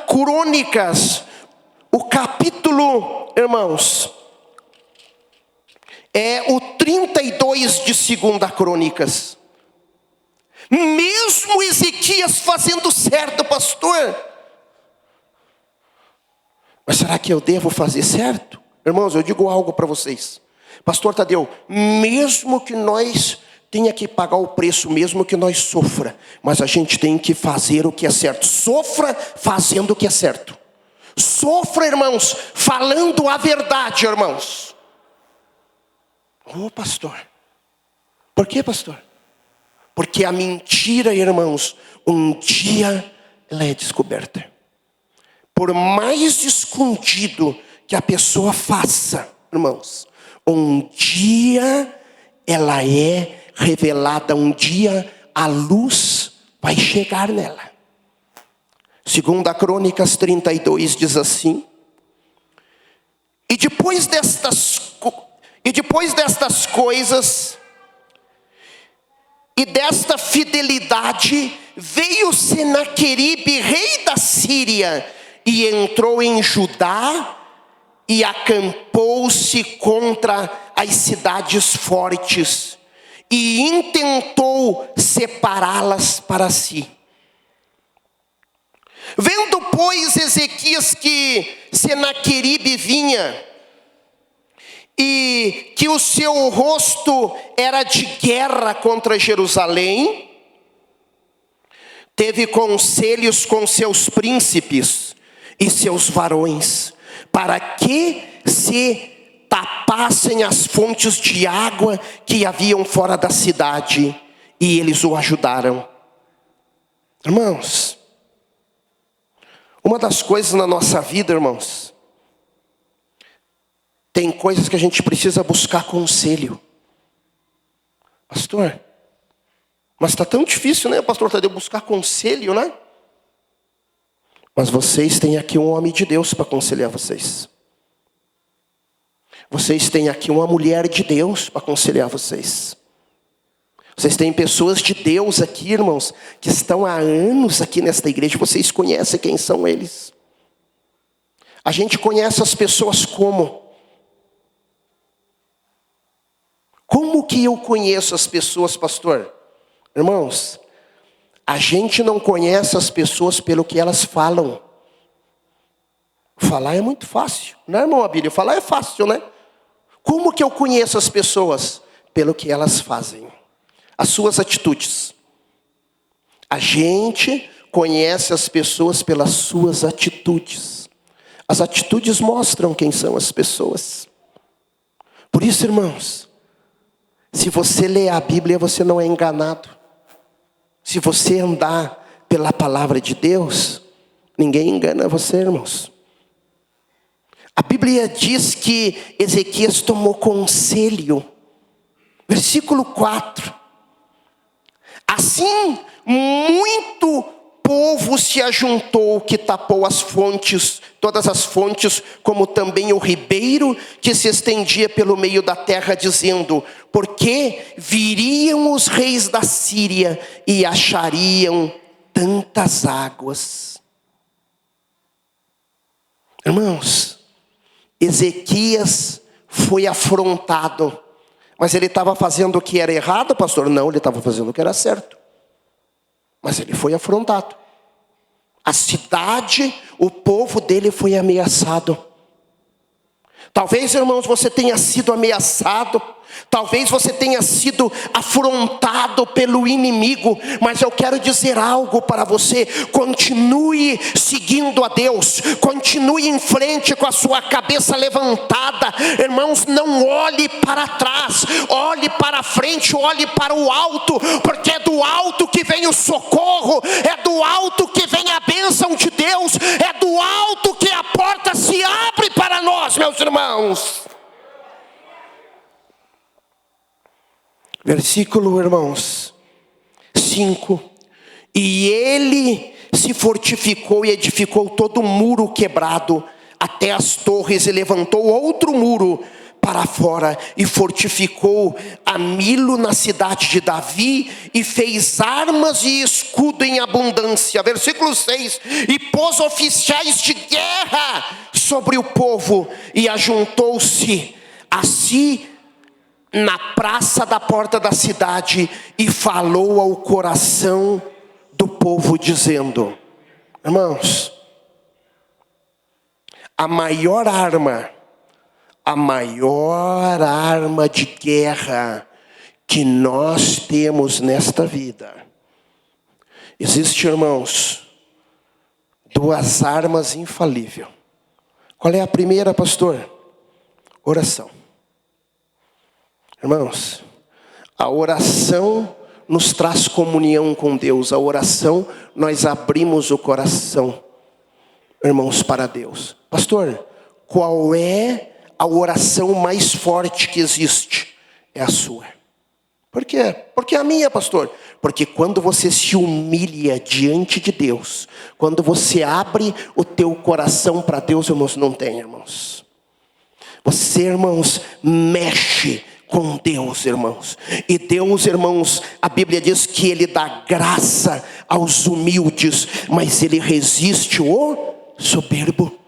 Crônicas, o capítulo, irmãos, é o 32 de 2 Crônicas. Mesmo Ezequias fazendo certo, pastor, mas será que eu devo fazer certo? Irmãos, eu digo algo para vocês. Pastor Tadeu, mesmo que nós tenha que pagar o preço, mesmo que nós sofra, mas a gente tem que fazer o que é certo. Sofra fazendo o que é certo. Sofra, irmãos, falando a verdade, irmãos. Pastor. Por que, pastor? Porque a mentira, irmãos, um dia ela é descoberta. Por mais escondido que a pessoa faça, irmãos, um dia ela é revelada, um dia a luz vai chegar nela. 2 Crônicas 32 diz assim: E depois destas coisas e desta fidelidade, veio Senaqueribe, rei da Síria, e entrou em Judá e acampou-se contra as cidades fortes e intentou separá-las para si. Vendo, pois, Ezequias que Senaqueribe vinha e que o seu rosto era de guerra contra Jerusalém, teve conselhos com seus príncipes e seus varões, para que se tapassem as fontes de água que haviam fora da cidade, e eles o ajudaram. Irmãos, uma das coisas na nossa vida, irmãos, tem coisas que a gente precisa buscar conselho. Pastor, mas está tão difícil, né, pastor Tadeu, buscar conselho, né? Mas vocês têm aqui um homem de Deus para aconselhar vocês. Vocês têm aqui uma mulher de Deus para aconselhar vocês. Vocês têm pessoas de Deus aqui, irmãos, que estão há anos aqui nesta igreja. Vocês conhecem quem são eles. A gente conhece as pessoas como Como que eu conheço as pessoas, pastor? Irmãos, a gente não conhece as pessoas pelo que elas falam. Falar é muito fácil, né, irmão Abílio? Falar é fácil, né? Como que eu conheço as pessoas? Pelo que elas fazem, as suas atitudes. A gente conhece as pessoas pelas suas atitudes. As atitudes mostram quem são as pessoas. Por isso, irmãos, se você ler a Bíblia, você não é enganado. Se você andar pela palavra de Deus, ninguém engana você, irmãos. A Bíblia diz que Ezequias tomou conselho. Versículo 4. Assim, muito povo se ajuntou, que tapou as fontes, todas as fontes, como também o ribeiro que se estendia pelo meio da terra, dizendo: porque viriam os reis da Síria e achariam tantas águas. Irmãos, Ezequias foi afrontado. Mas ele estava fazendo o que era errado, pastor? Não, ele estava fazendo o que era certo. Mas ele foi afrontado. A cidade, o povo dele foi ameaçado. Talvez, irmãos, você tenha sido ameaçado. Talvez você tenha sido afrontado pelo inimigo. Mas eu quero dizer algo para você. Continue seguindo a Deus. Continue em frente com a sua cabeça levantada. Irmãos, não olhe para trás. Olhe para frente, olhe para o alto. Porque é do alto que vem o socorro. É do alto que vem a bênção de Deus. É do alto que a porta se abre para nós, meus irmãos. Versículo, irmãos, 5. E ele se fortificou e edificou todo o muro quebrado até as torres, e levantou outro muro para fora, e fortificou a Milo na cidade de Davi, e fez armas e escudo em abundância. Versículo 6. E pôs oficiais de guerra sobre o povo, e ajuntou-se a si na praça da porta da cidade, e falou ao coração do povo, dizendo: irmãos, a maior arma de guerra que nós temos nesta vida, existe, irmãos, duas armas infalíveis. Qual é a primeira, pastor? Oração. Irmãos, a oração nos traz comunhão com Deus. A oração, nós abrimos o coração, irmãos, para Deus. Pastor, qual é a oração mais forte que existe? É a sua. Por quê? Porque a minha, pastor. Porque quando você se humilha diante de Deus, quando você abre o teu coração para Deus, irmãos, não tem, irmãos. Você, irmãos, mexe com Deus, irmãos. E Deus, irmãos, a Bíblia diz que Ele dá graça aos humildes, mas Ele resiste o soberbo.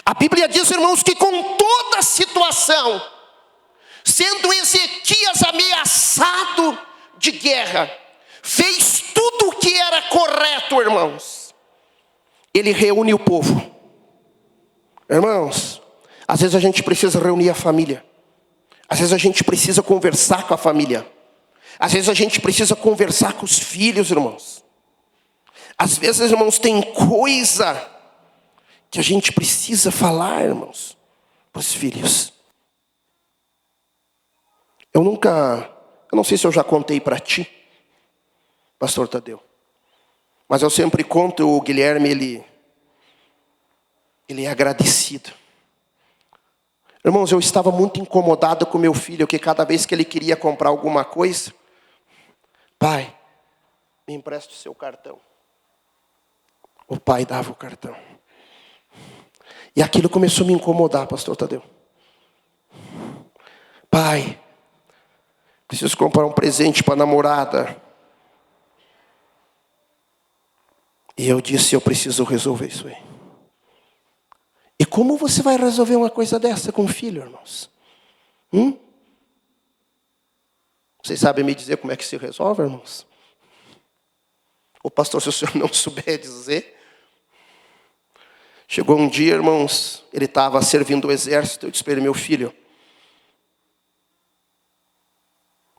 A Bíblia diz, irmãos, que com toda a situação, sendo Ezequias ameaçado de guerra, fez tudo o que era correto, irmãos. Ele reúne o povo. Irmãos, às vezes a gente precisa reunir a família. Às vezes a gente precisa conversar com a família. Às vezes a gente precisa conversar com os filhos, irmãos. Às vezes, irmãos, tem coisa que a gente precisa falar, irmãos, para os filhos. Eu não sei se eu já contei para ti, pastor Tadeu, mas eu sempre conto. O Guilherme, ele é agradecido. Irmãos, eu estava muito incomodado com meu filho, que cada vez que ele queria comprar alguma coisa: pai, me empresta o seu cartão. O pai dava o cartão. E aquilo começou a me incomodar, pastor Tadeu. Pai, preciso comprar um presente para a namorada. E eu disse: eu preciso resolver isso aí. E como você vai resolver uma coisa dessa com o filho, irmãos? Vocês sabem me dizer como é que se resolve, irmãos? Ô pastor, se o senhor não souber dizer. Chegou um dia, irmãos, ele estava servindo o exército. Eu disse para ele: meu filho,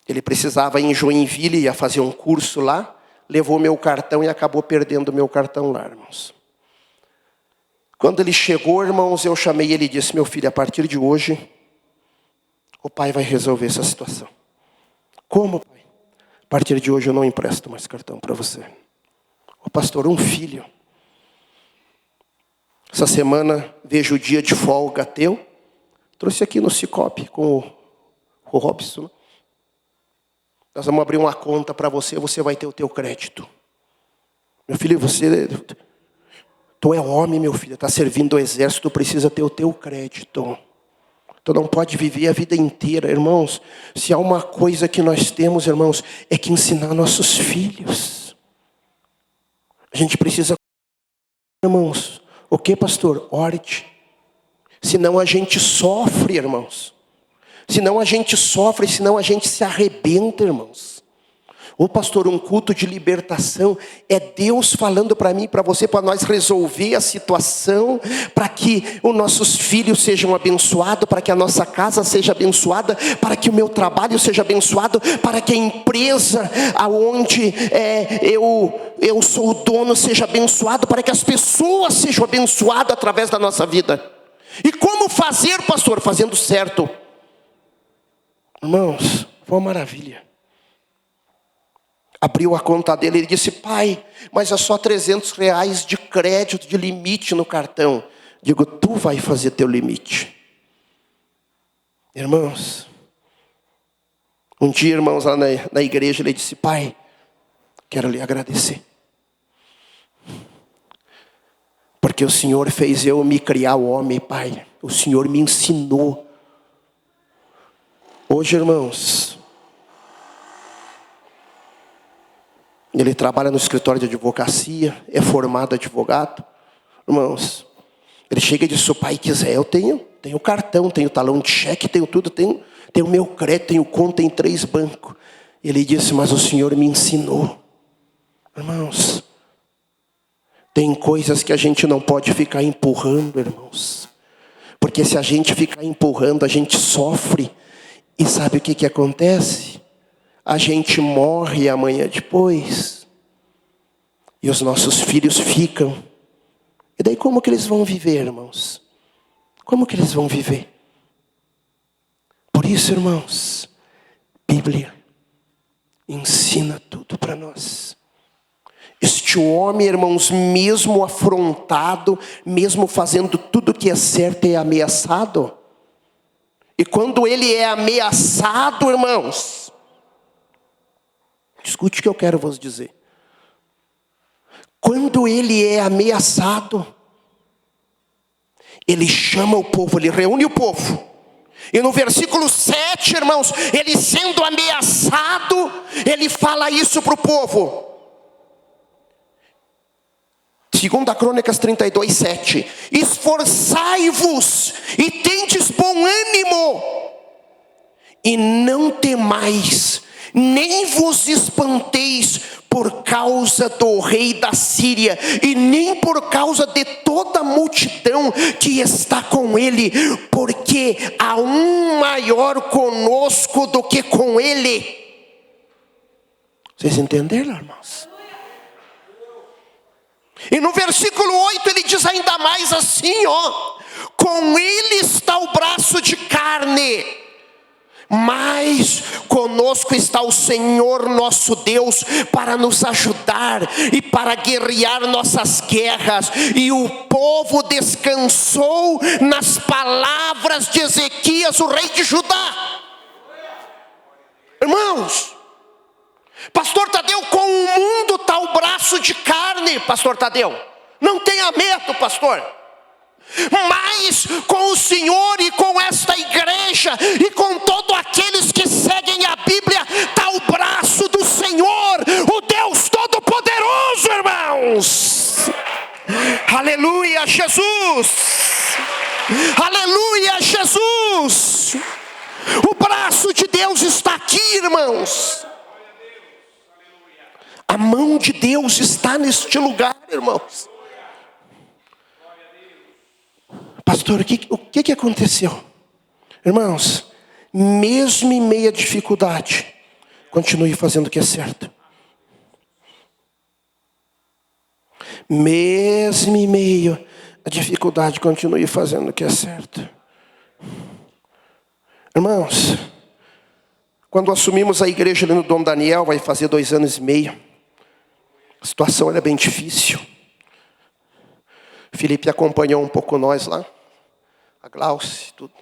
ele precisava ir em Joinville, ia fazer um curso lá. Levou meu cartão e acabou perdendo meu cartão lá, irmãos. Quando ele chegou, irmãos, eu chamei ele e disse: meu filho, a partir de hoje, o pai vai resolver essa situação. Como, pai? A partir de hoje eu não empresto mais cartão para você. Ô pastor, um filho. Essa semana vejo o dia de folga teu. Trouxe aqui no Cicobi com o Robson. Nós vamos abrir uma conta para você, você vai ter o teu crédito. Meu filho, tu é homem, meu filho, está servindo o exército, precisa ter o teu crédito. Tu não pode viver a vida inteira, irmãos. Se há uma coisa que nós temos, irmãos, é que ensinar nossos filhos. A gente precisa, irmãos. O que, pastor? Orte. Senão a gente sofre, irmãos. Senão a gente sofre, senão a gente se arrebenta, irmãos. Ô pastor, um culto de libertação é Deus falando para mim e para você, para nós resolver a situação, para que os nossos filhos sejam abençoados, para que a nossa casa seja abençoada, para que o meu trabalho seja abençoado, para que a empresa aonde eu sou o dono seja abençoado, para que as pessoas sejam abençoadas através da nossa vida. E como fazer, pastor? Fazendo certo. Irmãos, foi uma maravilha. Abriu a conta dele, ele disse: pai, mas é só R$300 de crédito, de limite no cartão. Digo: tu vai fazer teu limite. Irmãos, um dia, irmãos, lá na igreja, ele disse: pai, quero lhe agradecer. Porque o Senhor fez eu me criar homem, pai. O Senhor me ensinou. Hoje, irmãos, ele trabalha no escritório de advocacia, é formado advogado. Irmãos, ele chega e diz: se o pai quiser, eu tenho cartão, tenho talão de cheque, tenho tudo, tenho o meu crédito, tenho conta em 3 bancos. Ele disse: mas o Senhor me ensinou. Irmãos, tem coisas que a gente não pode ficar empurrando, irmãos. Porque se a gente ficar empurrando, a gente sofre. E sabe o que acontece? A gente morre amanhã depois. E os nossos filhos ficam. E daí como que eles vão viver, irmãos? Como que eles vão viver? Por isso, irmãos, Bíblia ensina tudo para nós. Este homem, irmãos, mesmo afrontado, mesmo fazendo tudo que é certo, é ameaçado. E quando ele é ameaçado, irmãos, escute o que eu quero vos dizer. Quando ele é ameaçado, ele chama o povo, ele reúne o povo. E no versículo 7, irmãos, ele sendo ameaçado, ele fala isso para o povo. 2 Crônicas 32, 7. Esforçai-vos e tendes bom ânimo, e não temais, nem vos espanteis por causa do rei da Síria, e nem por causa de toda a multidão que está com ele, porque há um maior conosco do que com ele. Vocês entenderam, irmãos? E no versículo 8 ele diz ainda mais assim, ó: com ele está o braço de carne, mas conosco está o Senhor nosso Deus para nos ajudar e para guerrear nossas guerras. E o povo descansou nas palavras de Ezequias, o rei de Judá. Irmãos, pastor Tadeu, com o mundo está o braço de carne, pastor Tadeu. Não tenha medo, pastor. Mas com o Senhor e com esta igreja e com todos aqueles que seguem a Bíblia, está o braço do Senhor, o Deus Todo-Poderoso, irmãos. Aleluia, Jesus. Aleluia, Jesus. O braço braço de Deus está aqui, irmãos. A mão de Deus está neste lugar, irmãos. Pastor, o que aconteceu? Irmãos, mesmo em meio à dificuldade, continue fazendo o que é certo. Mesmo em meio à dificuldade, continue fazendo o que é certo. Irmãos, quando assumimos a igreja ali no Dom Daniel, vai fazer 2 anos e meio. A situação era bem difícil. Felipe acompanhou um pouco nós lá. A Glauce, tudo.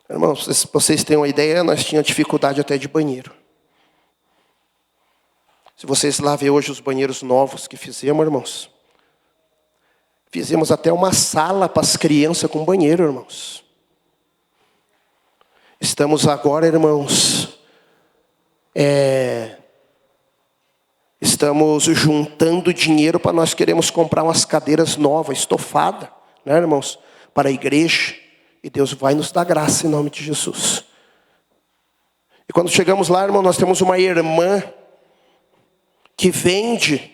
Irmãos, se vocês têm uma ideia, nós tínhamos dificuldade até de banheiro. Se vocês lá verem hoje os banheiros novos que fizemos, irmãos. Fizemos até uma sala para as crianças com banheiro, irmãos. Estamos agora, irmãos, estamos juntando dinheiro para nós queremos comprar umas cadeiras novas, estofadas, né, irmãos? Para a igreja. E Deus vai nos dar graça em nome de Jesus. E quando chegamos lá, irmão, nós temos uma irmã que vende.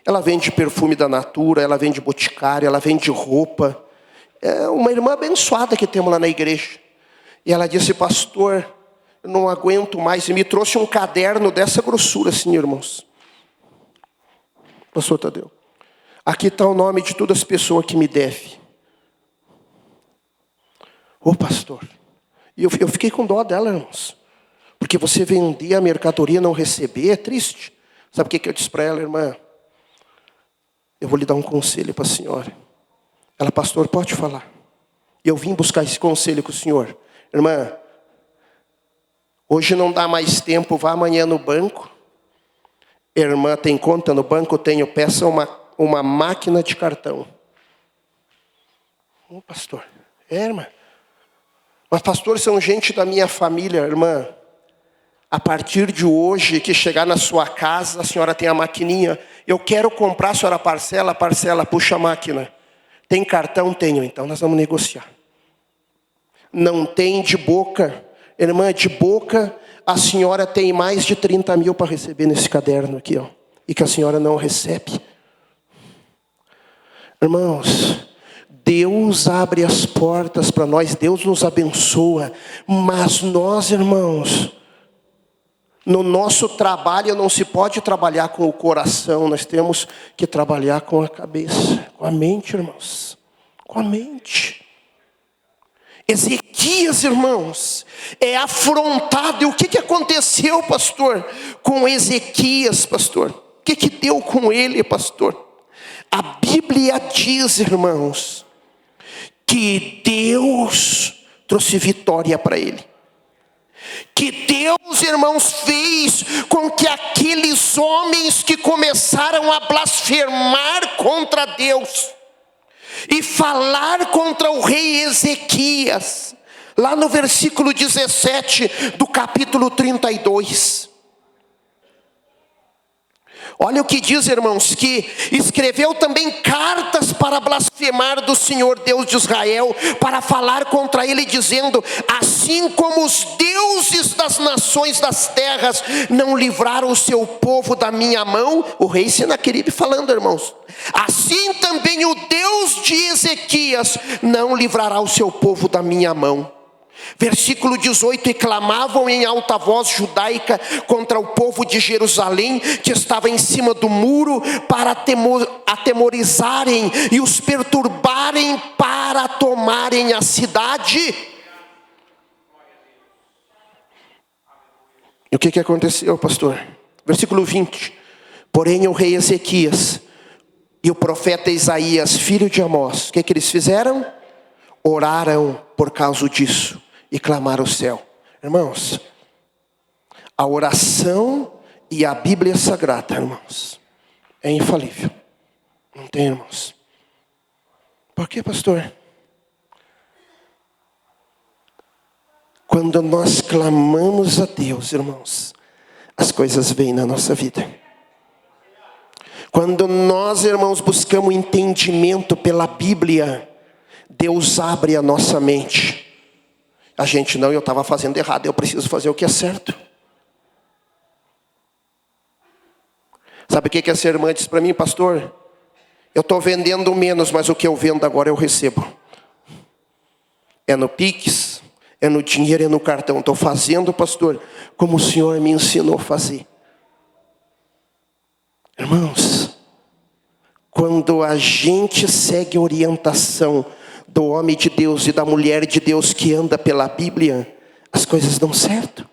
Ela vende perfume da Natura, ela vende boticário, ela vende roupa. É uma irmã abençoada que temos lá na igreja. E ela disse, pastor, eu não aguento mais. E me trouxe um caderno dessa grossura, assim, irmãos. Pastor Tadeu, aqui está o nome de todas as pessoas que me devem. Ô pastor, e eu fiquei com dó dela, irmãos. Porque você vender a mercadoria e não receber, é triste. Sabe o que eu disse para ela, irmã? Eu vou lhe dar um conselho para a senhora. Ela, pastor, pode falar. Eu vim buscar esse conselho com o senhor. Irmã, hoje não dá mais tempo, vá amanhã no banco. Irmã, tem conta no banco? Tenho, peça uma máquina de cartão. Ô pastor, irmã. Mas pastor, são gente da minha família, irmã. A partir de hoje, que chegar na sua casa, a senhora tem a maquininha. Eu quero comprar, a senhora parcela, puxa a máquina. Tem cartão? Tenho, então nós vamos negociar. Não tem de boca. Irmã, de boca, a senhora tem mais de 30 mil para receber nesse caderno aqui, ó. E que a senhora não recebe. Irmãos, Deus abre as portas para nós, Deus nos abençoa. Mas nós, irmãos, no nosso trabalho não se pode trabalhar com o coração. Nós temos que trabalhar com a cabeça, com a mente, irmãos. Com a mente. Ezequias, irmãos, é afrontado. E o que aconteceu, pastor, com Ezequias, pastor? O que deu com ele, pastor? A Bíblia diz, irmãos, que Deus trouxe vitória para ele. Que Deus, irmãos, fez com que aqueles homens que começaram a blasfemar contra Deus e falar contra o rei Ezequias, lá no versículo 17 do capítulo 32. Olha o que diz, irmãos, que escreveu também cartas para blasfemar do Senhor Deus de Israel, para falar contra ele, dizendo, assim como os deuses das nações das terras não livraram o seu povo da minha mão, o rei Senaqueribe falando, irmãos, assim também o Deus de Ezequias não livrará o seu povo da minha mão. Versículo 18, e clamavam em alta voz judaica contra o povo de Jerusalém, que estava em cima do muro, para atemorizarem e os perturbarem para tomarem a cidade. E o que aconteceu, pastor? Versículo 20, porém o rei Ezequias e o profeta Isaías, filho de Amós, o que eles fizeram? Oraram por causa disso e clamaram ao céu. Irmãos, a oração e a Bíblia Sagrada, irmãos, é infalível. Não tem, irmãos? Por que, pastor? Quando nós clamamos a Deus, irmãos, as coisas vêm na nossa vida. Quando nós, irmãos, buscamos entendimento pela Bíblia, Deus abre a nossa mente. A gente não, eu estava fazendo errado, eu preciso fazer o que é certo. Sabe o que essa irmã disse para mim, pastor? Eu estou vendendo menos, mas o que eu vendo agora eu recebo. É no Pix, é no dinheiro, é no cartão. Estou fazendo, pastor, como o Senhor me ensinou a fazer. Irmãos, quando a gente segue a orientação do homem de Deus e da mulher de Deus que anda pela Bíblia, as coisas dão certo.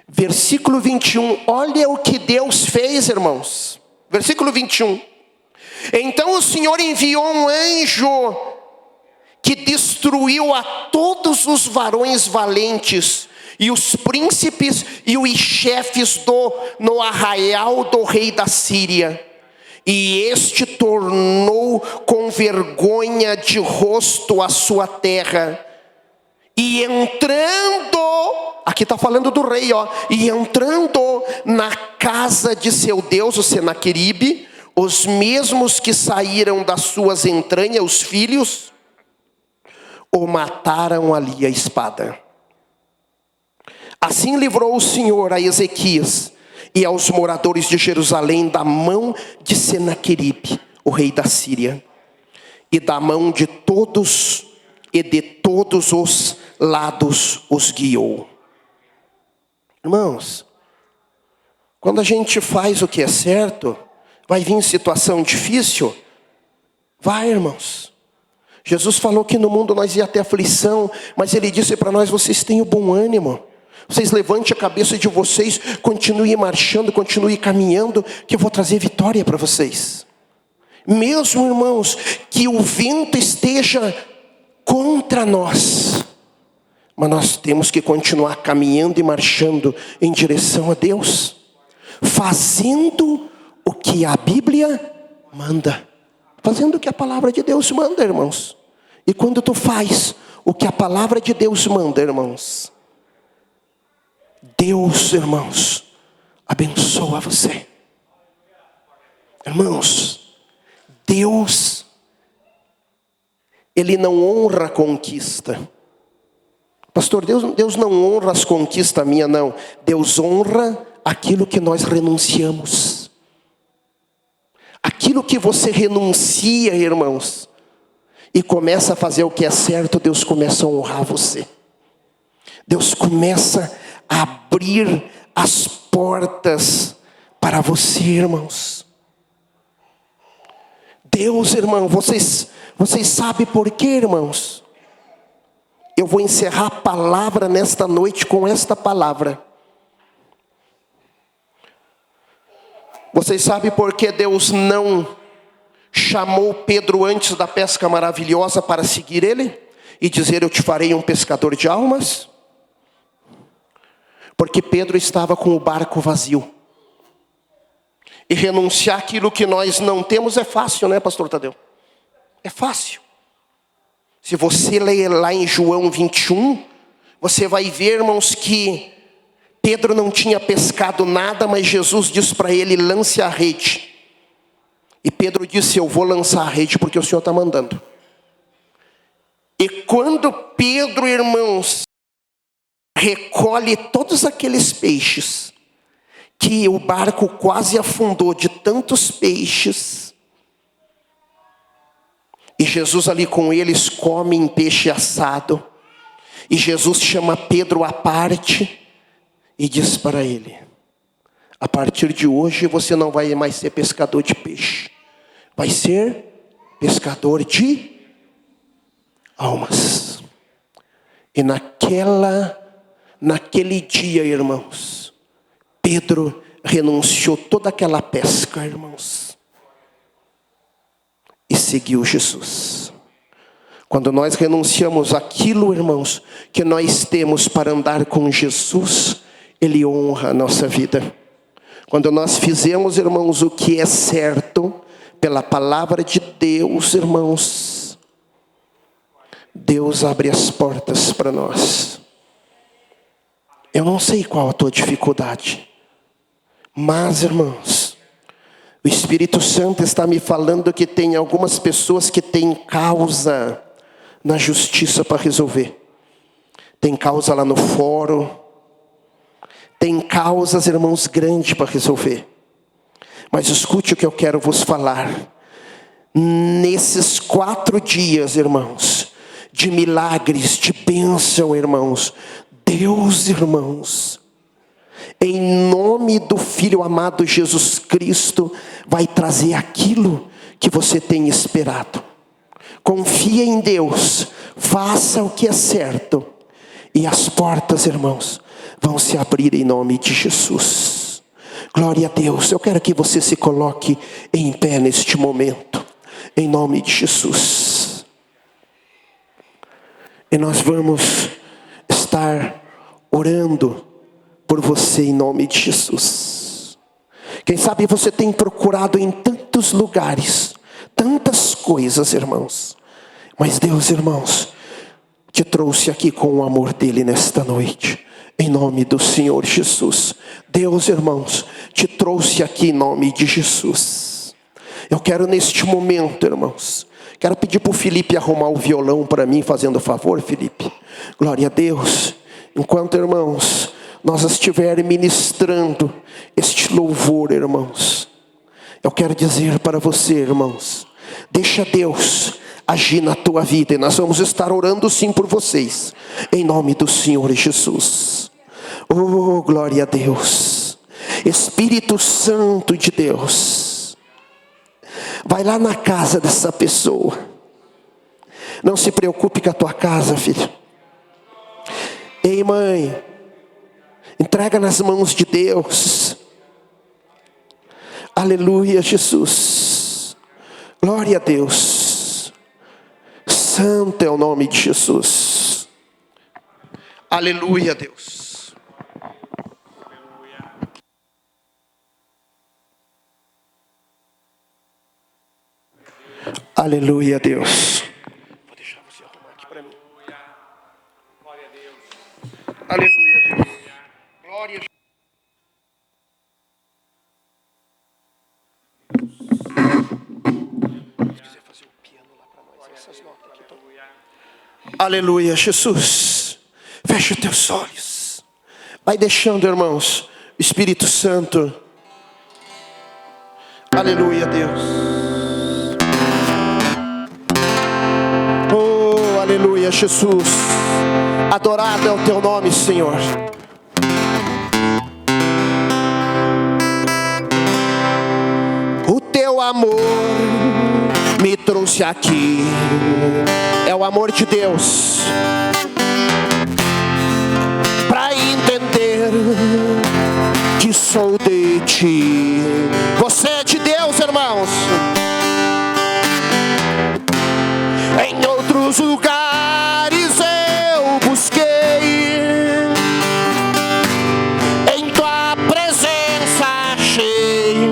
Versículo 21, olha o que Deus fez, irmãos. Versículo 21. Então o Senhor enviou um anjo que destruiu a todos os varões valentes e os príncipes e os chefes no arraial do rei da Síria. E este tornou com vergonha de rosto a sua terra. E entrando, aqui está falando do rei, e entrando na casa de seu Deus, o Senaqueribe, os mesmos que saíram das suas entranhas, os filhos, o mataram ali a espada. Assim livrou o Senhor a Ezequias e aos moradores de Jerusalém da mão de Senaqueribe, o rei da Síria, e da mão de todos os lados os guiou. Irmãos, quando a gente faz o que é certo, vai vir situação difícil? Vai, irmãos. Jesus falou que no mundo nós ia ter aflição, mas Ele disse para nós, vocês tenham bom ânimo. Vocês levantem a cabeça de vocês, continuem marchando, continuem caminhando, que eu vou trazer vitória para vocês. Mesmo, irmãos, que o vento esteja contra nós, mas nós temos que continuar caminhando e marchando em direção a Deus, fazendo o que a Bíblia manda, fazendo o que a palavra de Deus manda, irmãos. E quando tu faz o que a palavra de Deus manda, irmãos, Deus, irmãos, abençoa você. Irmãos, Deus, Ele não honra a conquista. Pastor, Deus não honra as conquistas minhas, não. Deus honra aquilo que nós renunciamos. Aquilo que você renuncia, irmãos, e começa a fazer o que é certo, Deus começa a honrar você. Deus começa a abrir as portas para você, irmãos. Deus, irmão, vocês sabem por quê, irmãos? Eu vou encerrar a palavra nesta noite com esta palavra. Vocês sabem por que Deus não chamou Pedro antes da pesca maravilhosa para seguir Ele? E dizer, eu te farei um pescador de almas? Porque Pedro estava com o barco vazio. E renunciar aquilo que nós não temos é fácil, né, pastor Tadeu? É fácil. Se você ler lá em João 21, você vai ver, irmãos, que Pedro não tinha pescado nada, mas Jesus disse para ele, lance a rede. E Pedro disse, eu vou lançar a rede porque o Senhor está mandando. E quando Pedro, irmãos, recolhe todos aqueles peixes, que o barco quase afundou de tantos peixes, e Jesus ali com eles comem peixe assado, e Jesus chama Pedro à parte, e diz para ele, a partir de hoje você não vai mais ser pescador de peixe, vai ser pescador de almas. E naquele dia, irmãos, Pedro renunciou toda aquela pesca, irmãos, e seguiu Jesus. Quando nós renunciamos aquilo, irmãos, que nós temos para andar com Jesus, Ele honra a nossa vida. Quando nós fizemos, irmãos, o que é certo, pela palavra de Deus, irmãos, Deus abre as portas para nós. Eu não sei qual a tua dificuldade, mas, irmãos, o Espírito Santo está me falando que tem algumas pessoas que têm causa na justiça para resolver. tem causa lá no fórum, tem causas, irmãos, grandes para resolver. Mas escute o que eu quero vos falar. Nesses 4 dias, irmãos, de milagres, de bênção, irmãos, Deus, irmãos, em nome do Filho amado Jesus Cristo, vai trazer aquilo que você tem esperado. Confia em Deus, faça o que é certo, e as portas, irmãos, vão se abrir em nome de Jesus. Glória a Deus. Eu quero que você se coloque em pé neste momento, em nome de Jesus. E nós vamos estar orando por você em nome de Jesus. Quem sabe você tem procurado em tantos lugares, tantas coisas, irmãos. Mas Deus, irmãos, te trouxe aqui com o amor dele nesta noite. Em nome do Senhor Jesus. Deus, irmãos, te trouxe aqui em nome de Jesus. Eu quero neste momento, irmãos, quero pedir para o Felipe arrumar o violão para mim, fazendo favor, Felipe. Glória a Deus. Enquanto, irmãos, nós estivermos ministrando este louvor, irmãos, eu quero dizer para você, irmãos, deixa Deus agir na tua vida. E nós vamos estar orando sim por vocês, em nome do Senhor Jesus. Oh, glória a Deus. Espírito Santo de Deus, vai lá na casa dessa pessoa. Não se preocupe com a tua casa, filho. Ei, mãe, entrega nas mãos de Deus. Aleluia, Jesus. Glória a Deus. Santo é o nome de Jesus. Aleluia, Deus. Aleluia, Deus. Vou deixar você arrumar aqui para mim. Glória a Deus. Aleluia, Deus. Glória a Aleluia, Jesus. Feche os teus olhos. Vai deixando, irmãos, o Espírito Santo. Aleluia, Deus. Oh, aleluia, Jesus. Adorado é o teu nome, Senhor. O teu amor me trouxe aqui. É o amor de Deus, para entender que sou de ti. Você é de Deus, irmãos. Em outros lugares eu busquei, em tua presença achei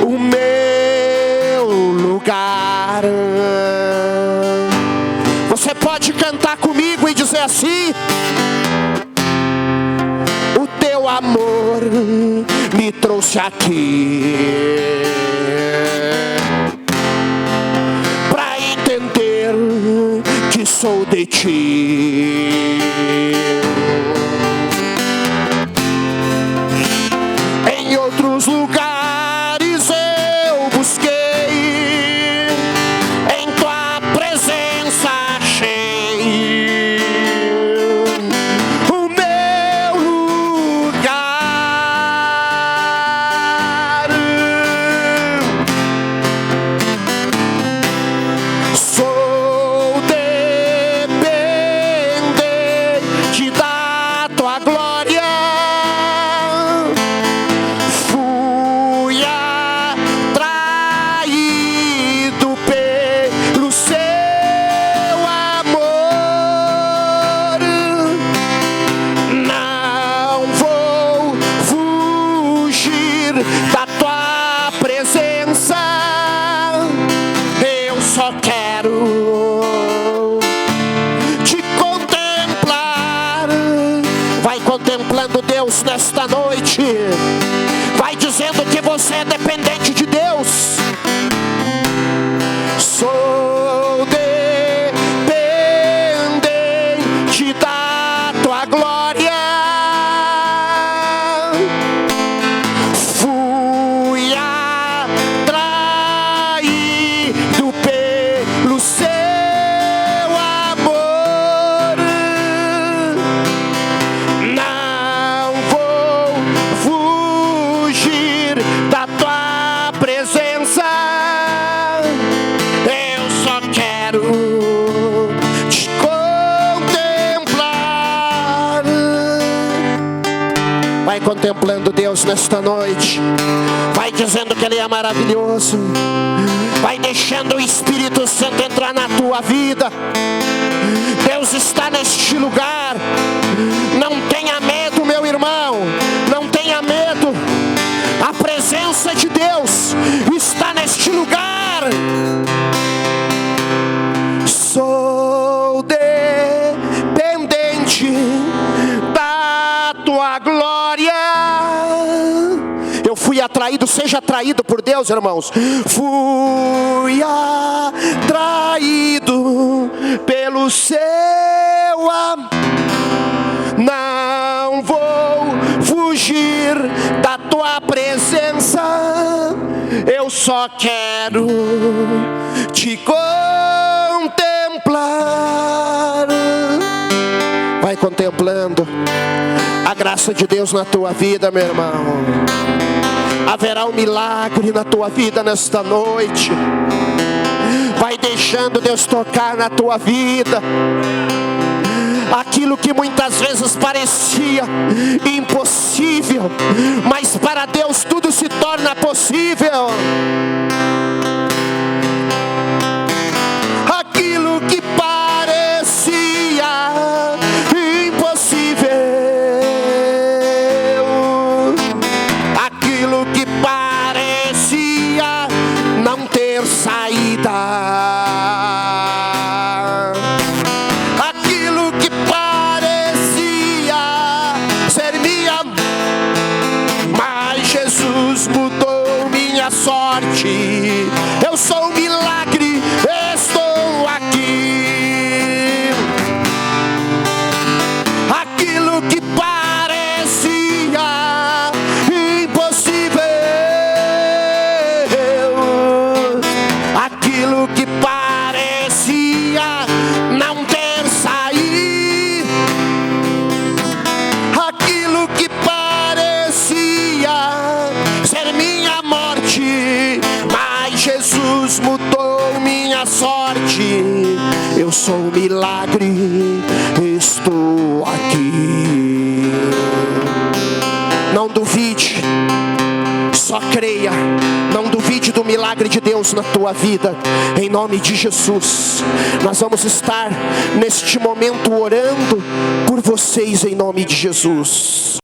o meu lugar. Você pode cantar comigo e dizer assim: o teu amor me trouxe aqui, pra entender que sou de ti. Em outros lugares eu busquei, em tua presença achei o meu lugar. Sou dependente da tua glória. Fui atraído pelo seu amor. Não vou fugir da tua presença. Eu só quero te contemplar. Vai contemplando Deus nesta noite. Vai dizendo que você é dependente de Deus. Sou dependente contemplando Deus nesta noite. Vai dizendo que Ele é maravilhoso. Vai deixando o Espírito Santo entrar na tua vida. Deus está neste lugar. Não tenha medo, meu irmão. Não tenha medo. A presença de Deus está neste lugar. Sou dependente da tua glória. Eu fui atraído, seja atraído por Deus, irmãos. Fui atraído pelo seu amor. Não vou fugir da tua presença. Eu só quero te contemplar. Vai contemplando a graça de Deus na tua vida, meu irmão. Haverá um milagre na tua vida nesta noite. Vai deixando Deus tocar na tua vida. Aquilo que muitas vezes parecia impossível, mas para Deus tudo se torna possível. Aquilo que parecia impossível, aquilo que parecia não ter saída, aquilo que parecia ser minha, mas Jesus mudou minha sorte. Eu sou um milagre, estou aqui. Aquilo que parecia impossível, aquilo que parecia não ter saída, aquilo que parecia ser minha morte, mas Jesus mudou minha sorte. Eu sou um milagre, estou aqui. Não duvide, só creia. Não duvide do milagre de Deus na tua vida. Em nome de Jesus. Nós vamos estar neste momento orando por vocês em nome de Jesus.